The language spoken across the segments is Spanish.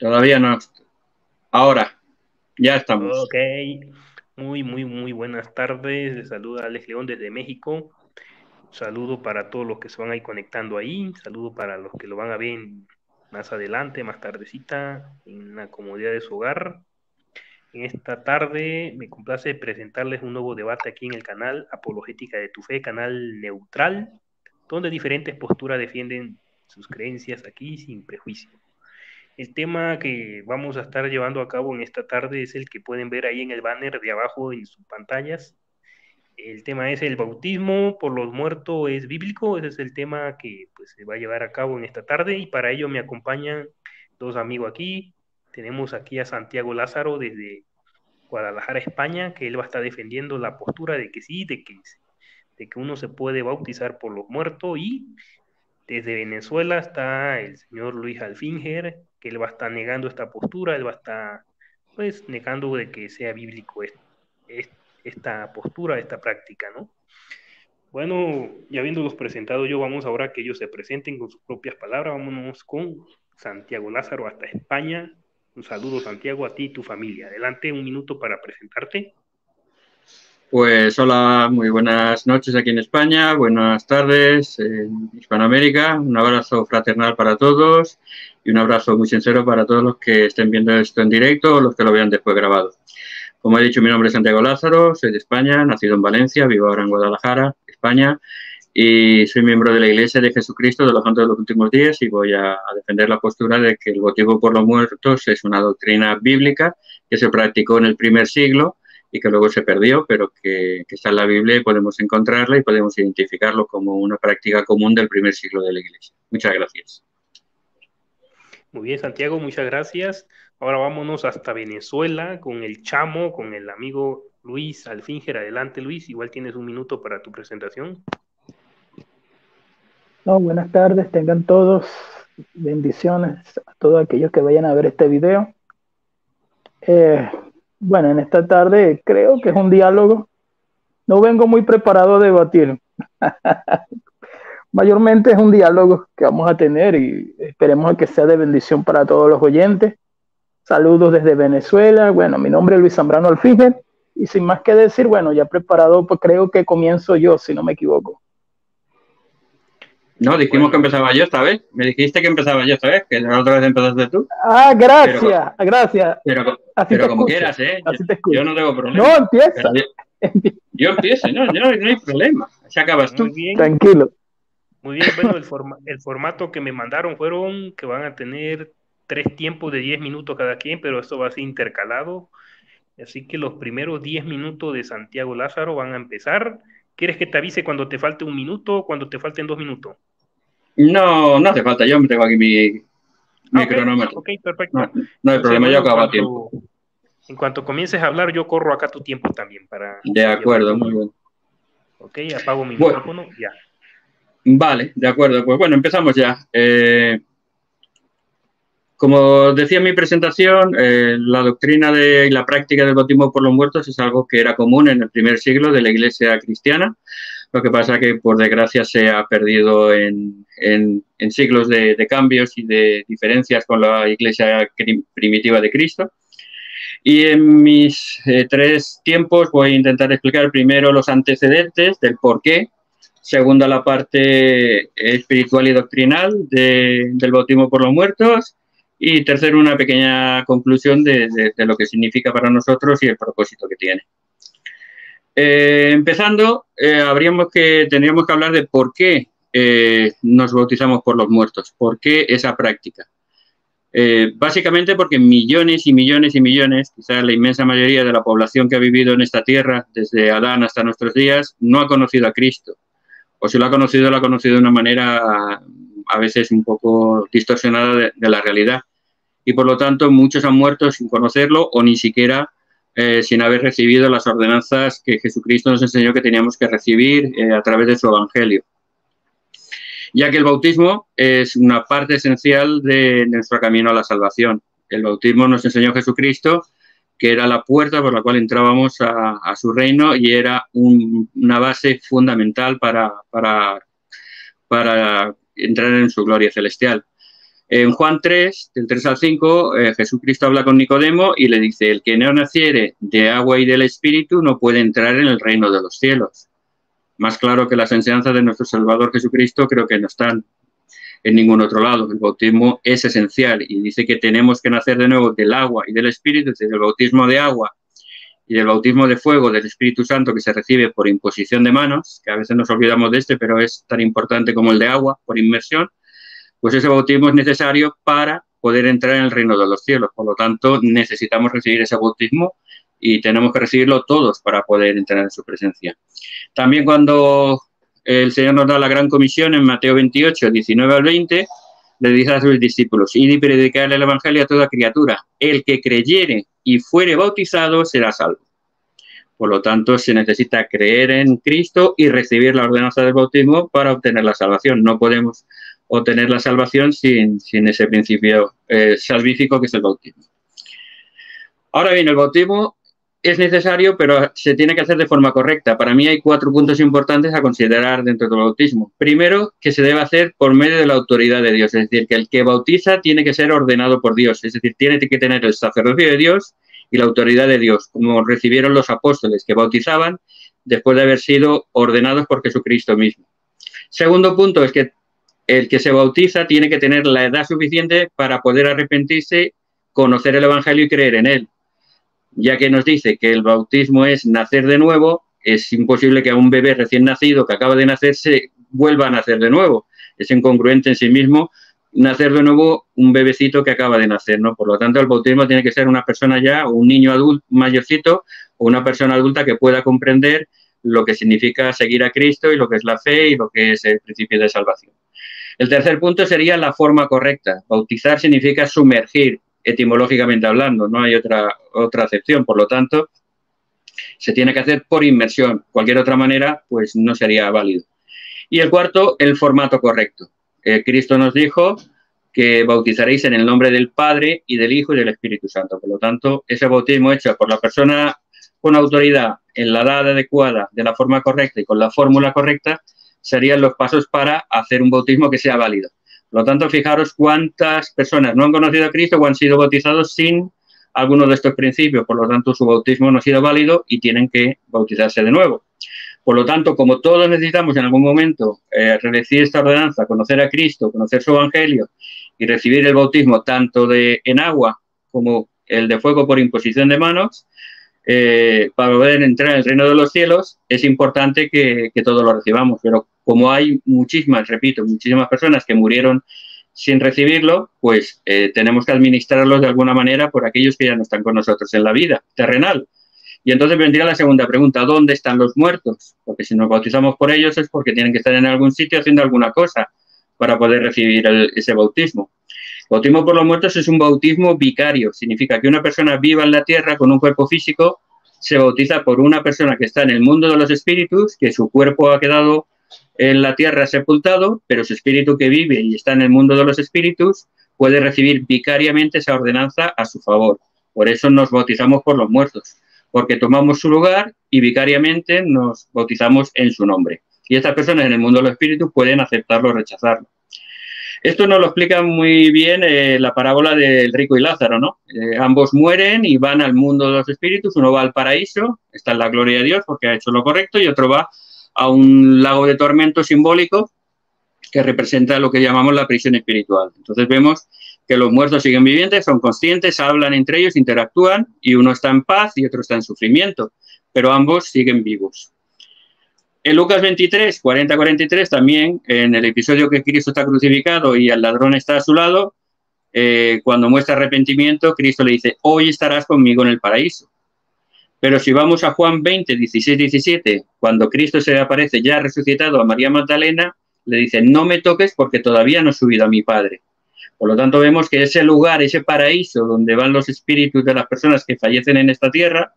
Todavía no. Ahora, ya estamos. Ok, muy buenas tardes. Les saluda Alex León desde México. Saludo para todos los que se van a ir conectando ahí. Saludo para los que lo van a ver más adelante, más tardecita, en la comodidad de su hogar. En esta tarde me complace presentarles un nuevo debate aquí en el canal Apologética de tu Fe, canal neutral, donde diferentes posturas defienden sus creencias aquí sin prejuicio. El tema que vamos a estar llevando a cabo en esta tarde es el que pueden ver ahí en el banner de abajo en sus pantallas. El tema es el bautismo por los muertos es bíblico. Ese es el tema que pues, se va a llevar a cabo en esta tarde y para ello me acompañan dos amigos aquí. Tenemos aquí a Santiago Lázaro desde Guadalajara, España, que él va a estar defendiendo la postura de que sí, de que uno se puede bautizar por los muertos y desde Venezuela está el señor Luis Alfinger, que él va a estar negando esta postura, él va a estar pues negando de que sea bíblico esta postura, esta práctica, ¿no? Bueno, ya habiéndolos presentado yo, vamos ahora que ellos se presenten con sus propias palabras, vámonos con Santiago Lázaro hasta España. Un saludo, Santiago, a ti y tu familia. Adelante, un minuto para presentarte. Pues hola, muy buenas noches aquí en España, buenas tardes en Hispanoamérica, un abrazo fraternal para todos y un abrazo muy sincero para todos los que estén viendo esto en directo o los que lo vean después grabado. Como he dicho, mi nombre es Santiago Lázaro, soy de España, nacido en Valencia, vivo ahora en Guadalajara, España, y soy miembro de la Iglesia de Jesucristo de los Santos de los Últimos Días y voy a defender la postura de que el bautismo por los muertos es una doctrina bíblica que se practicó en el primer siglo y que luego se perdió, pero que está en la Biblia y podemos encontrarla y podemos identificarlo como una práctica común del primer siglo de la Iglesia. Muchas gracias. Muy bien, Santiago, muchas gracias. Ahora vámonos hasta Venezuela con el chamo, con el amigo Luis Alfinger. Adelante, Luis, igual tienes un minuto para tu presentación. No, buenas tardes, tengan todos bendiciones a todos aquellos que vayan a ver este video. Eh, bueno, en esta tarde creo que es un diálogo. No vengo muy preparado a debatir. Mayormente es un diálogo que vamos a tener y esperemos que sea de bendición para todos los oyentes. Saludos desde Venezuela. Bueno, mi nombre es Luis Zambrano Alfinger y sin más que decir, bueno, ya preparado, pues creo que comienzo yo, si no me equivoco. No, dijimos que empezaba yo esta vez. Me dijiste que empezaba yo esta vez, que la otra vez empezaste tú. Ah, gracias, gracias. Pero como quieras, ¿eh? Así te escucho. Yo no tengo problema. No, empieza. Yo empiezo, no hay problema. Se acabas tú. Muy bien. Tranquilo. Muy bien, bueno, el formato que me mandaron fueron que van a tener 3 tiempos de 10 minutos cada quien, pero esto va a ser intercalado. Así que los primeros 10 minutos de Santiago Lázaro van a empezar. ¿Quieres que te avise cuando te falte un minuto o cuando te falten 2 minutos? No, no hace falta. Yo me tengo aquí mi cronómetro. Ok, perfecto. No hay problema, yo acabo a tiempo. En cuanto comiences a hablar, yo corro acá tu tiempo también para... De acuerdo, muy bien. Ok, apago mi micrófono, ya. Vale, de acuerdo. Pues bueno, empezamos ya. Como decía en mi presentación, la doctrina y la práctica del bautismo por los muertos es algo que era común en el primer siglo de la Iglesia cristiana. Lo que pasa que, por desgracia, se ha perdido en siglos de cambios y de diferencias con la Iglesia primitiva de Cristo. Y en mis 3 tiempos voy a intentar explicar primero los antecedentes del por qué, segundo la parte espiritual y doctrinal del bautismo por los muertos y tercero una pequeña conclusión de lo que significa para nosotros y el propósito que tiene. Empezando, tendríamos que hablar de por qué nos bautizamos por los muertos, por qué esa práctica. Básicamente porque millones y millones y millones, quizás la inmensa mayoría de la población que ha vivido en esta tierra, desde Adán hasta nuestros días, no ha conocido a Cristo. O si lo ha conocido de una manera a veces un poco distorsionada de la realidad. Y por lo tanto muchos han muerto sin conocerlo o ni siquiera sin haber recibido las ordenanzas que Jesucristo nos enseñó que teníamos que recibir a través de su evangelio. Ya que el bautismo es una parte esencial de nuestro camino a la salvación. El bautismo nos enseñó Jesucristo que era la puerta por la cual entrábamos a su reino y era una base fundamental para entrar en su gloria celestial. En Juan 3, del 3 al 5, Jesucristo habla con Nicodemo y le dice, el que no naciere de agua y del Espíritu no puede entrar en el reino de los cielos. Más claro que las enseñanzas de nuestro Salvador Jesucristo creo que no están en ningún otro lado. El bautismo es esencial y dice que tenemos que nacer de nuevo del agua y del Espíritu, es decir, del bautismo de agua y del bautismo de fuego del Espíritu Santo que se recibe por imposición de manos, que a veces nos olvidamos de este, pero es tan importante como el de agua, por inmersión. Pues ese bautismo es necesario para poder entrar en el reino de los cielos. Por lo tanto, necesitamos recibir ese bautismo y tenemos que recibirlo todos para poder entrar en su presencia. También cuando el Señor nos da la gran comisión en Mateo 28, 19 al 20, le dice a sus discípulos, id y predicad el evangelio a toda criatura. El que creyere y fuere bautizado será salvo. Por lo tanto, se necesita creer en Cristo y recibir la ordenanza del bautismo para obtener la salvación. No podemos obtener la salvación sin ese principio salvífico que es el bautismo. Ahora bien, el bautismo es necesario, pero se tiene que hacer de forma correcta. Para mí hay 4 puntos importantes a considerar dentro del bautismo. Primero, que se debe hacer por medio de la autoridad de Dios, es decir, que el que bautiza tiene que ser ordenado por Dios, es decir, tiene que tener el sacerdocio de Dios y la autoridad de Dios, como recibieron los apóstoles que bautizaban después de haber sido ordenados por Jesucristo mismo. Segundo punto es que el que se bautiza tiene que tener la edad suficiente para poder arrepentirse, conocer el Evangelio y creer en él. Ya que nos dice que el bautismo es nacer de nuevo, es imposible que a un bebé recién nacido que acaba de nacer se vuelva a nacer de nuevo. Es incongruente en sí mismo nacer de nuevo un bebecito que acaba de nacer, ¿no? Por lo tanto, el bautismo tiene que ser una persona ya, o un niño adulto, mayorcito, o una persona adulta que pueda comprender lo que significa seguir a Cristo y lo que es la fe y lo que es el principio de salvación. El tercer punto sería la forma correcta. Bautizar significa sumergir, etimológicamente hablando, no hay otra acepción. Por lo tanto, se tiene que hacer por inmersión. Cualquier otra manera, pues no sería válido. Y el cuarto, el formato correcto. Cristo nos dijo que bautizaréis en el nombre del Padre y del Hijo y del Espíritu Santo. Por lo tanto, ese bautismo hecho por la persona con autoridad, en la edad adecuada, de la forma correcta y con la fórmula correcta, serían los pasos para hacer un bautismo que sea válido. Por lo tanto, fijaros cuántas personas no han conocido a Cristo o han sido bautizados sin alguno de estos principios. Por lo tanto, su bautismo no ha sido válido y tienen que bautizarse de nuevo. Por lo tanto, como todos necesitamos en algún momento recibir esta ordenanza, conocer a Cristo, conocer su Evangelio y recibir el bautismo tanto en agua como el de fuego por imposición de manos, para poder entrar en el reino de los cielos, es importante que todos lo recibamos. Pero como hay muchísimas personas que murieron sin recibirlo, pues tenemos que administrarlos de alguna manera por aquellos que ya no están con nosotros en la vida terrenal. Y entonces vendría la segunda pregunta, ¿dónde están los muertos? Porque si nos bautizamos por ellos es porque tienen que estar en algún sitio haciendo alguna cosa para poder recibir ese bautismo. El bautismo por los muertos es un bautismo vicario, significa que una persona viva en la tierra con un cuerpo físico se bautiza por una persona que está en el mundo de los espíritus, que su cuerpo ha quedado en la tierra sepultado, pero su espíritu que vive y está en el mundo de los espíritus puede recibir vicariamente esa ordenanza a su favor. Por eso nos bautizamos por los muertos, porque tomamos su lugar y vicariamente nos bautizamos en su nombre. Y estas personas en el mundo de los espíritus pueden aceptarlo o rechazarlo. Esto nos lo explica muy bien la parábola del rico y Lázaro, ¿no? Ambos mueren y van al mundo de los espíritus. Uno va al paraíso, está en la gloria de Dios porque ha hecho lo correcto, y otro va a un lago de tormento simbólico que representa lo que llamamos la prisión espiritual. Entonces vemos que los muertos siguen vivientes, son conscientes, hablan entre ellos, interactúan, y uno está en paz y otro está en sufrimiento, pero ambos siguen vivos. En Lucas 23, 40-43, también, en el episodio que Cristo está crucificado y el ladrón está a su lado, cuando muestra arrepentimiento, Cristo le dice, hoy estarás conmigo en el paraíso. Pero si vamos a Juan 20, 16-17, cuando Cristo se aparece ya resucitado a María Magdalena, le dice, no me toques porque todavía no he subido a mi Padre. Por lo tanto, vemos que ese lugar, ese paraíso donde van los espíritus de las personas que fallecen en esta tierra,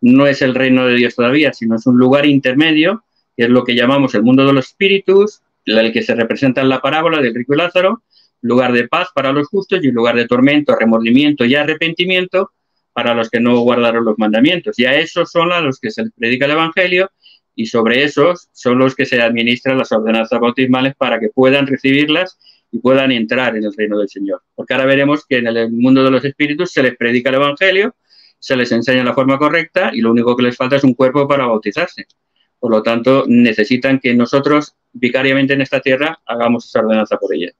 no es el reino de Dios todavía, sino es un lugar intermedio, que es lo que llamamos el mundo de los espíritus, el que se representa en la parábola del rico y Lázaro, lugar de paz para los justos y lugar de tormento, remordimiento y arrepentimiento para los que no guardaron los mandamientos. Y a esos son a los que se les predica el Evangelio, y sobre esos son los que se administran las ordenanzas bautismales para que puedan recibirlas y puedan entrar en el reino del Señor. Porque ahora veremos que en el mundo de los espíritus se les predica el Evangelio, se les enseña la forma correcta y lo único que les falta es un cuerpo para bautizarse. Por lo tanto, necesitan que nosotros, vicariamente en esta tierra, hagamos esa ordenanza por ella.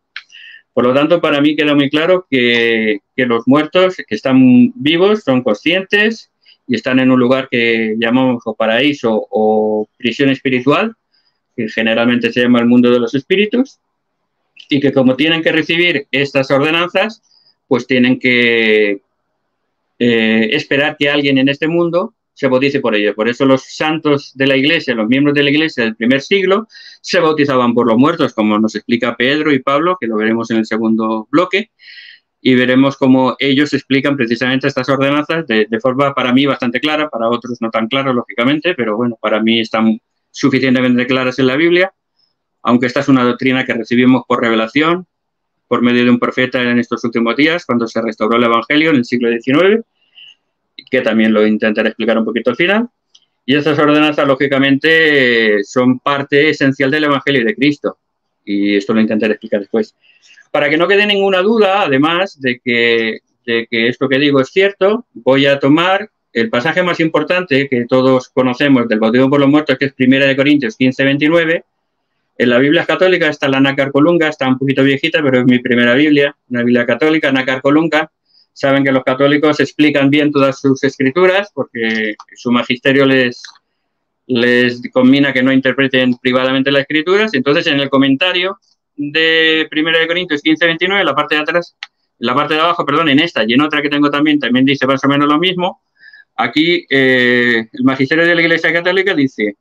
Por lo tanto, para mí queda muy claro que los muertos que están vivos son conscientes y están en un lugar que llamamos o paraíso o prisión espiritual, que generalmente se llama el mundo de los espíritus, y que como tienen que recibir estas ordenanzas, pues tienen que esperar que alguien en este mundo se bautice por ello. Por eso los santos de la Iglesia, los miembros de la Iglesia del primer siglo, se bautizaban por los muertos, como nos explica Pedro y Pablo, que lo veremos en el segundo bloque, y veremos cómo ellos explican precisamente estas ordenanzas de forma para mí bastante clara, para otros no tan clara, lógicamente, pero bueno, para mí están suficientemente claras en la Biblia, aunque esta es una doctrina que recibimos por revelación, por medio de un profeta en estos últimos días, cuando se restauró el Evangelio en el siglo XIX, que también lo intentaré explicar un poquito al final. Y estas ordenanzas, lógicamente, son parte esencial del Evangelio de Cristo, y esto lo intentaré explicar después. Para que no quede ninguna duda, además de que esto que digo es cierto, voy a tomar el pasaje más importante que todos conocemos del bautismo por los muertos, que es 1 Corintios 15, 29. En la Biblia católica está la Nácar Colunga, está un poquito viejita, pero es mi primera Biblia, una Biblia católica, Nácar Colunga. Saben que los católicos explican bien todas sus escrituras porque su magisterio les conmina que no interpreten privadamente las escrituras. Entonces, en el comentario de 1 Corintios 15, 29, en la parte de atrás, en la parte de abajo, perdón, en esta y en otra que tengo también dice más o menos lo mismo. Aquí el magisterio de la Iglesia Católica dice: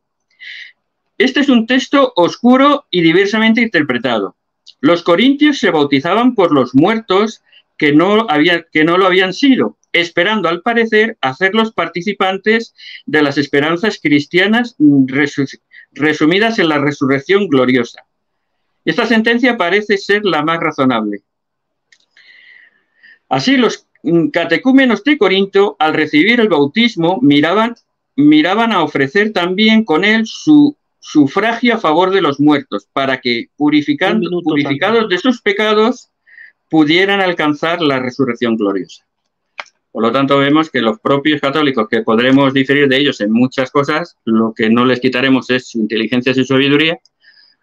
este es un texto oscuro y diversamente interpretado. Los corintios se bautizaban por los muertos que no lo habían sido, esperando al parecer hacerlos participantes de las esperanzas cristianas resumidas en la resurrección gloriosa. Esta sentencia parece ser la más razonable. Así, los catecúmenos de Corinto, al recibir el bautismo, miraban a ofrecer también con él su sufragio a favor de los muertos, para que, purificados de sus pecados, pudieran alcanzar la resurrección gloriosa. Por lo tanto, vemos que los propios católicos, que podremos diferir de ellos en muchas cosas, lo que no les quitaremos es su inteligencia y su sabiduría.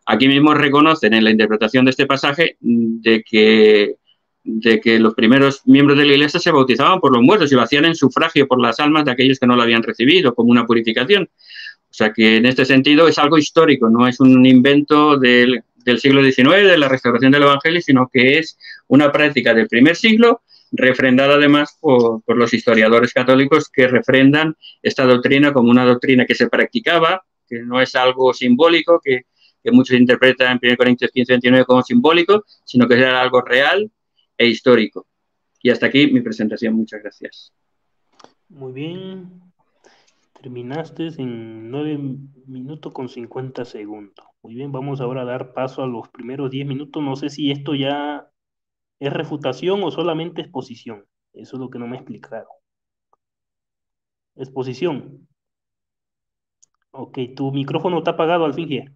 Aquí mismo reconocen en la interpretación de este pasaje de que los primeros miembros de la Iglesia se bautizaban por los muertos y lo hacían en sufragio por las almas de aquellos que no lo habían recibido, como una purificación. O sea que en este sentido es algo histórico, no es un invento del siglo XIX, de la restauración del Evangelio, sino que es una práctica del primer siglo, refrendada además por los historiadores católicos, que refrendan esta doctrina como una doctrina que se practicaba, que no es algo simbólico, que muchos interpretan en 1 Corintios 15, 29 como simbólico, sino que era algo real e histórico. Y hasta aquí mi presentación. Muchas gracias. Muy bien. Terminaste en 9 minutos con 50 segundos. Muy bien, vamos ahora a dar paso a los primeros 10 minutos. No sé si esto ya es refutación o solamente exposición. Eso es lo que no me explicaron. Exposición. Ok, tu micrófono está apagado, Alfinge.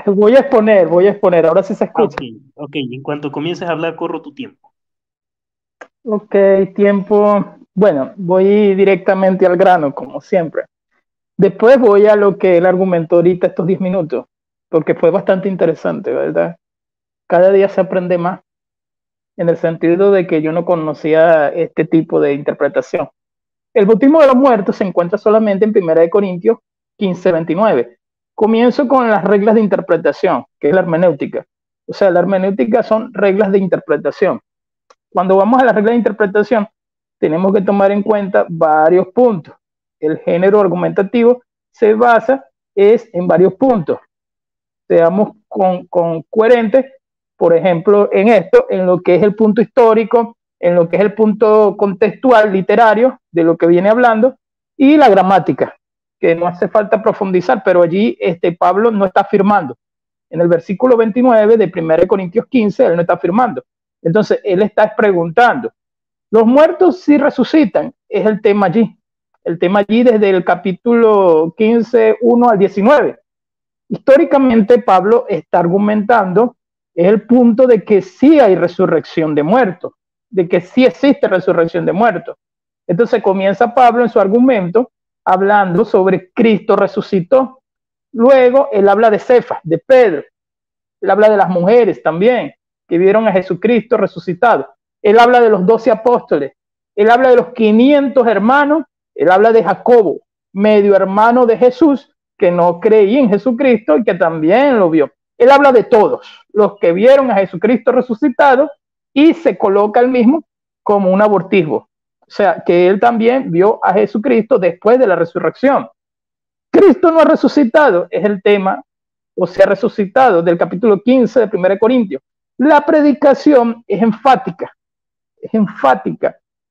Voy a exponer, ahora sí se escucha. Ok, en cuanto comiences a hablar, corro tu tiempo. Ok, tiempo. Bueno, voy directamente al grano, como siempre. Después voy a lo que él argumentó ahorita estos 10 minutos, porque fue bastante interesante, ¿verdad? Cada día se aprende más, en el sentido de que yo no conocía este tipo de interpretación. El bautismo de los muertos se encuentra solamente en 1 Corintios 15, 29. Comienzo con las reglas de interpretación, que es la hermenéutica. O sea, la hermenéutica son reglas de interpretación. Cuando vamos a las reglas de interpretación, tenemos que tomar en cuenta varios puntos. El género argumentativo se basa en varios puntos. Seamos coherentes, por ejemplo, en esto, en lo que es el punto histórico, en lo que es el punto contextual, literario, de lo que viene hablando, y la gramática, que no hace falta profundizar, pero allí Pablo no está afirmando. En el versículo 29 de 1 Corintios 15, él no está afirmando. Entonces, él está preguntando. Los muertos sí resucitan, es el tema allí. El tema allí desde el capítulo 15, 1 al 19. Históricamente, Pablo está argumentando es el punto de que sí hay resurrección de muertos, de que sí existe resurrección de muertos. Entonces comienza Pablo en su argumento hablando sobre Cristo resucitó. Luego él habla de Cefas, de Pedro. Él habla de las mujeres también, que vieron a Jesucristo resucitado. Él habla de los 12 apóstoles. Él habla de los 500 hermanos. Él habla de Jacobo, medio hermano de Jesús, que no creía en Jesucristo y que también lo vio. Él habla de todos los que vieron a Jesucristo resucitado y se coloca él mismo como un abortismo. O sea, que él también vio a Jesucristo después de la resurrección. Cristo no ha resucitado, es el tema, o se ha resucitado, del capítulo 15 de 1 Corintios. La predicación es enfática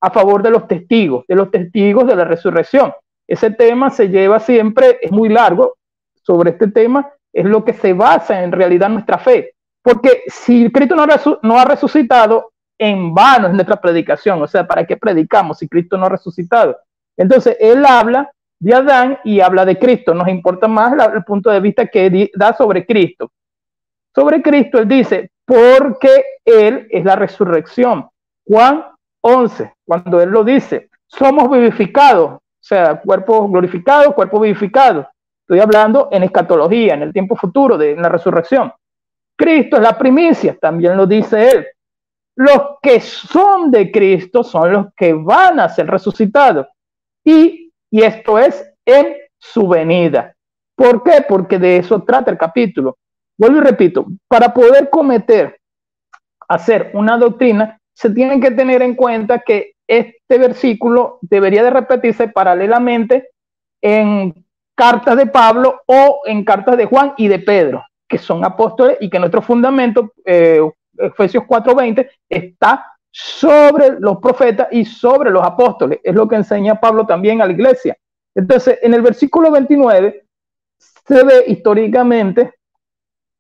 a favor de los testigos de la resurrección. Ese tema se lleva siempre, es muy largo, sobre este tema es lo que se basa en realidad nuestra fe, porque si Cristo no ha resucitado, en vano es nuestra predicación. O sea, ¿para qué predicamos si Cristo no ha resucitado? Entonces él habla de Adán y habla de Cristo. Nos importa más el punto de vista que da sobre Cristo. Sobre Cristo él dice, porque él es la resurrección. Juan 11, cuando él lo dice, somos vivificados, o sea, cuerpo glorificado, cuerpo vivificado. Estoy hablando en escatología, en el tiempo futuro, en la resurrección. Cristo es la primicia, también lo dice él. Los que son de Cristo son los que van a ser resucitados. Y esto es en su venida. ¿Por qué? Porque de eso trata el capítulo. Vuelvo y repito, para poder hacer una doctrina, se tiene que tener en cuenta que este versículo debería de repetirse paralelamente en cartas de Pablo o en cartas de Juan y de Pedro, que son apóstoles, y que nuestro fundamento, Efesios 4:20, está sobre los profetas y sobre los apóstoles. Es lo que enseña Pablo también a la iglesia. Entonces, en el versículo 29 se ve históricamente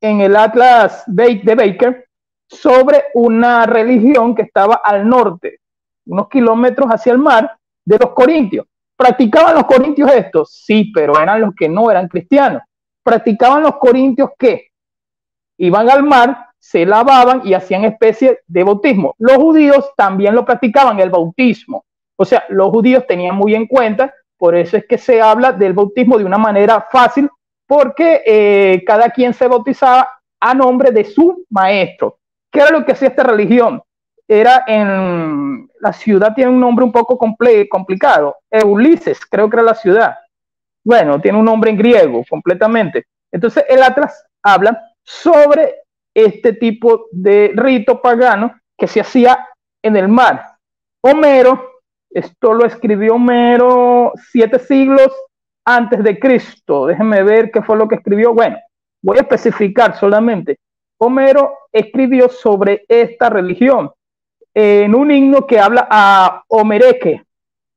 en el Atlas de Baker sobre una religión que estaba al norte, unos kilómetros hacia el mar, de los corintios. ¿Practicaban los corintios esto? Sí, pero eran los que no eran cristianos. ¿Practicaban los corintios qué? Iban al mar, se lavaban y hacían especie de bautismo. Los judíos también lo practicaban, el bautismo. O sea, los judíos tenían muy en cuenta, por eso es que se habla del bautismo de una manera fácil, porque cada quien se bautizaba a nombre de su maestro. ¿Qué era lo que hacía esta religión? Era en la ciudad, tiene un nombre un poco complicado, Ulises, creo que era la ciudad. Bueno, tiene un nombre en griego completamente. Entonces el Atlas habla sobre este tipo de rito pagano que se hacía en el mar. Homero, esto lo escribió Homero 7 siglos antes de Cristo. Déjenme ver qué fue lo que escribió. Bueno, voy a especificar solamente. Homero escribió sobre esta religión en un himno que habla a Homereque,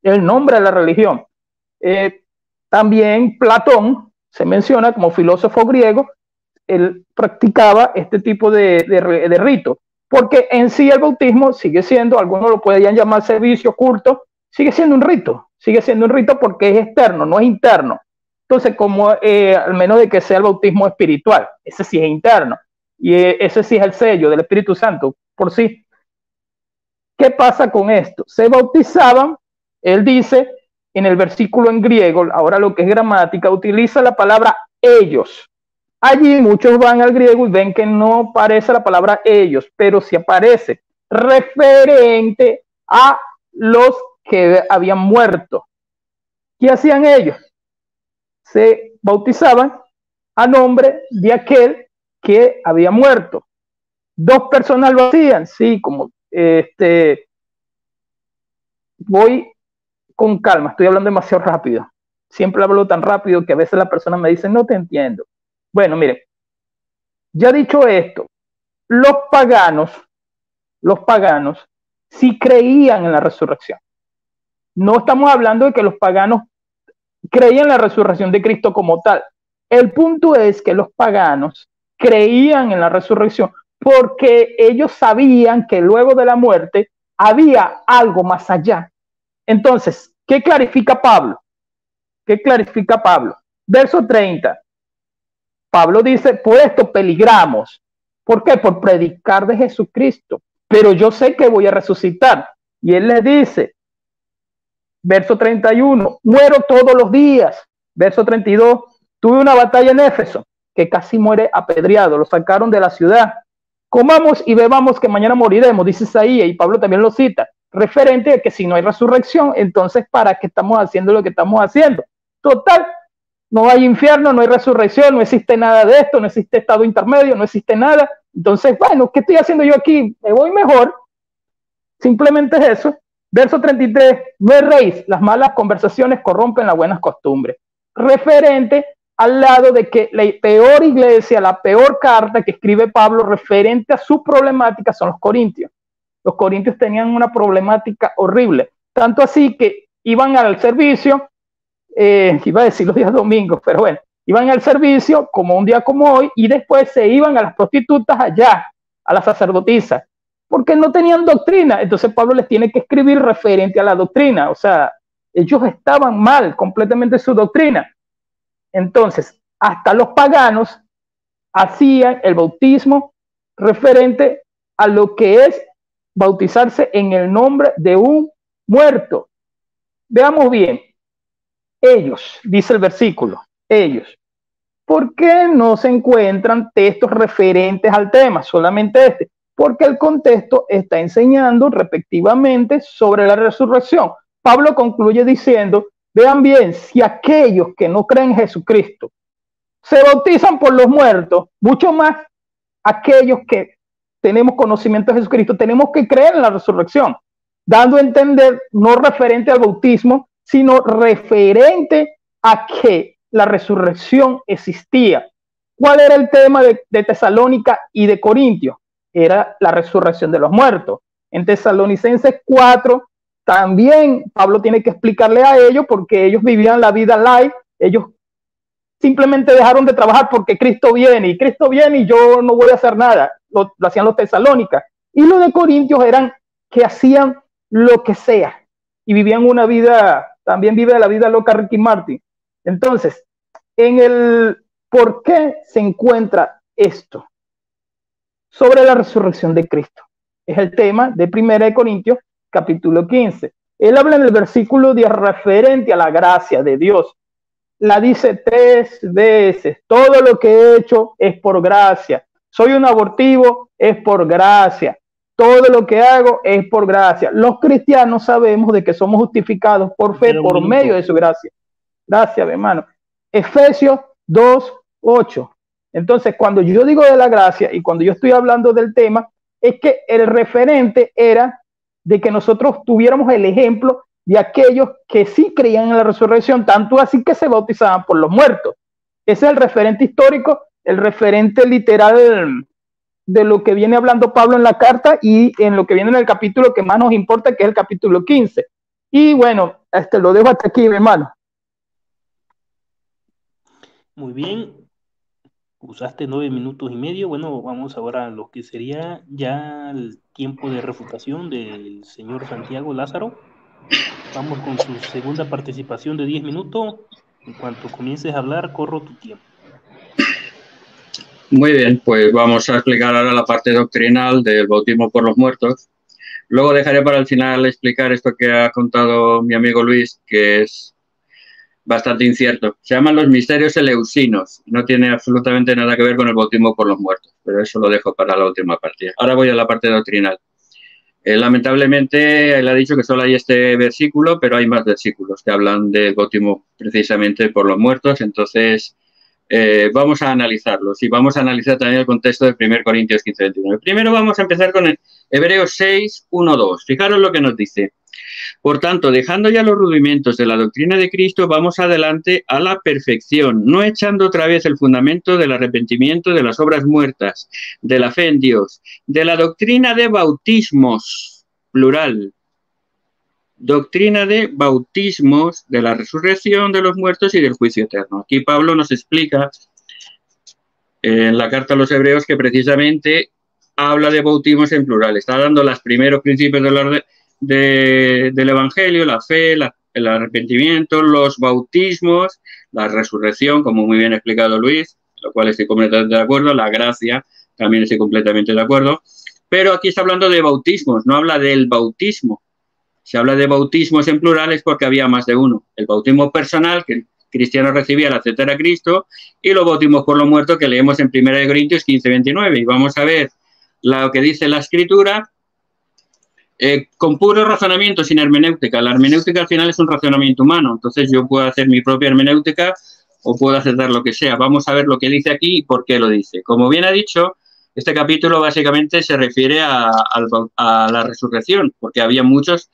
el nombre de la religión. También Platón se menciona como filósofo griego. Él practicaba este tipo de rito, porque en sí el bautismo sigue siendo, algunos lo podrían llamar servicio, culto, sigue siendo un rito porque es externo, no es interno. Entonces, como al menos de que sea el bautismo espiritual, ese sí es interno, y ese sí es el sello del Espíritu Santo por sí. ¿Qué pasa con esto? Se bautizaban, él dice en el versículo en griego, ahora lo que es gramática, utiliza la palabra ellos. Allí muchos van al griego y ven que no aparece la palabra ellos, pero sí aparece referente a los que habían muerto. ¿Qué hacían ellos? Se bautizaban a nombre de aquel que había muerto. 2 personas lo hacían, sí, como voy con calma, estoy hablando demasiado rápido. Siempre hablo tan rápido que a veces la persona me dice, no te entiendo. Bueno, miren, ya dicho esto, los paganos sí creían en la resurrección. No estamos hablando de que los paganos creían en la resurrección de Cristo como tal. El punto es que los paganos creían en la resurrección porque ellos sabían que luego de la muerte había algo más allá. Entonces, ¿qué clarifica Pablo? Verso 30. Pablo dice, por esto peligramos. ¿Por qué? Por predicar de Jesucristo. Pero yo sé que voy a resucitar. Y él le dice, verso 31, muero todos los días. Verso 32, tuve una batalla en Éfeso, que casi muere apedreado, lo sacaron de la ciudad. Comamos y bebamos que mañana moriremos, dice Isaías, y Pablo también lo cita, referente a que si no hay resurrección, entonces ¿para qué estamos haciendo lo que estamos haciendo? Total, no hay infierno, no hay resurrección, no existe nada de esto, no existe estado intermedio, no existe nada. Entonces, bueno, ¿qué estoy haciendo yo aquí? Me voy mejor. Simplemente es eso. Verso 33, no erréis, las malas conversaciones corrompen las buenas costumbres. Referente al lado de que la peor iglesia, la peor carta que escribe Pablo referente a su problemática son los corintios. Los corintios tenían una problemática horrible, tanto así que iban al servicio, iba a decir los días domingos, pero bueno, iban al servicio como un día como hoy y después se iban a las prostitutas allá, a las sacerdotisas, porque no tenían doctrina. Entonces Pablo les tiene que escribir referente a la doctrina, o sea, ellos estaban mal completamente su doctrina. Entonces, hasta los paganos hacían el bautismo referente a lo que es bautizarse en el nombre de un muerto. Veamos bien, ellos, dice el versículo, ellos, ¿por qué no se encuentran textos referentes al tema? Solamente este, porque el contexto está enseñando respectivamente sobre la resurrección. Pablo concluye diciendo, vean bien, si aquellos que no creen en Jesucristo se bautizan por los muertos, mucho más aquellos que tenemos conocimiento de Jesucristo, tenemos que creer en la resurrección, dando a entender no referente al bautismo, sino referente a que la resurrección existía. ¿Cuál era el tema de Tesalónica y de Corintios? Era la resurrección de los muertos. En Tesalonicenses 4, también Pablo tiene que explicarle a ellos porque ellos vivían la vida light, ellos simplemente dejaron de trabajar porque Cristo viene y yo no voy a hacer nada. Lo hacían los tesalónicas. Y los de Corintios eran que hacían lo que sea y vivían una vida, también vive la vida loca Ricky Martin. Entonces, en el por qué se encuentra esto sobre la resurrección de Cristo. Es el tema de 1 Corintios capítulo 15. Él habla en el versículo 10 referente a la gracia de Dios. La dice 3 veces. Todo lo que he hecho es por gracia. Soy un abortivo, es por gracia. Todo lo que hago es por gracia. Los cristianos sabemos de que somos justificados por fe, por medio de su gracia. Gracias, hermano. Efesios 2:8. Entonces, cuando yo digo de la gracia y cuando yo estoy hablando del tema, es que el referente era de que nosotros tuviéramos el ejemplo de aquellos que sí creían en la resurrección, tanto así que se bautizaban por los muertos. Ese es el referente histórico, el referente literal de lo que viene hablando Pablo en la carta y en lo que viene en el capítulo que más nos importa, que es el capítulo 15. Y bueno, lo dejo hasta aquí, mi hermano. Muy bien, usaste 9 minutos y medio. Bueno, vamos ahora a lo que sería ya el tiempo de refutación del señor Santiago Lázaro. Vamos con su segunda participación de 10 minutos. En cuanto comiences a hablar, corro tu tiempo. Muy bien, pues vamos a explicar ahora la parte doctrinal del bautismo por los muertos. Luego dejaré para el final explicar esto que ha contado mi amigo Luis, que es bastante incierto. Se llaman los misterios eleusinos. No tiene absolutamente nada que ver con el bautismo por los muertos, pero eso lo dejo para la última partida. Ahora voy a la parte doctrinal. Lamentablemente, él ha dicho que solo hay este versículo, pero hay más versículos que hablan del bautismo precisamente por los muertos. Entonces, vamos a analizarlos y vamos a analizar también el contexto de 1 Corintios 15:29. Primero vamos a empezar con el Hebreos 6:1-2. Fijaros lo que nos dice. Por tanto, dejando ya los rudimentos de la doctrina de Cristo, vamos adelante a la perfección, no echando otra vez el fundamento del arrepentimiento de las obras muertas, de la fe en Dios, de la doctrina de bautismos, plural, doctrina de bautismos, de la resurrección de los muertos y del juicio eterno. Aquí Pablo nos explica en la carta a los Hebreos que precisamente habla de bautismos en plural, está dando los primeros principios del Evangelio, la fe, el arrepentimiento, los bautismos, la resurrección, como muy bien ha explicado Luis, lo cual estoy completamente de acuerdo, la gracia también estoy completamente de acuerdo, pero aquí está hablando de bautismos, no habla del bautismo. Se habla de bautismos en plural es porque había más de uno. El bautismo personal que el cristiano recibía al aceptar a Cristo y los bautismos por los muertos que leemos en 1 Corintios 15:29. Y vamos a ver lo que dice la Escritura con puro razonamiento, sin hermenéutica. La hermenéutica al final es un razonamiento humano, entonces yo puedo hacer mi propia hermenéutica o puedo aceptar lo que sea. Vamos a ver lo que dice aquí y por qué lo dice. Como bien ha dicho, este capítulo básicamente se refiere a la resurrección, porque había muchos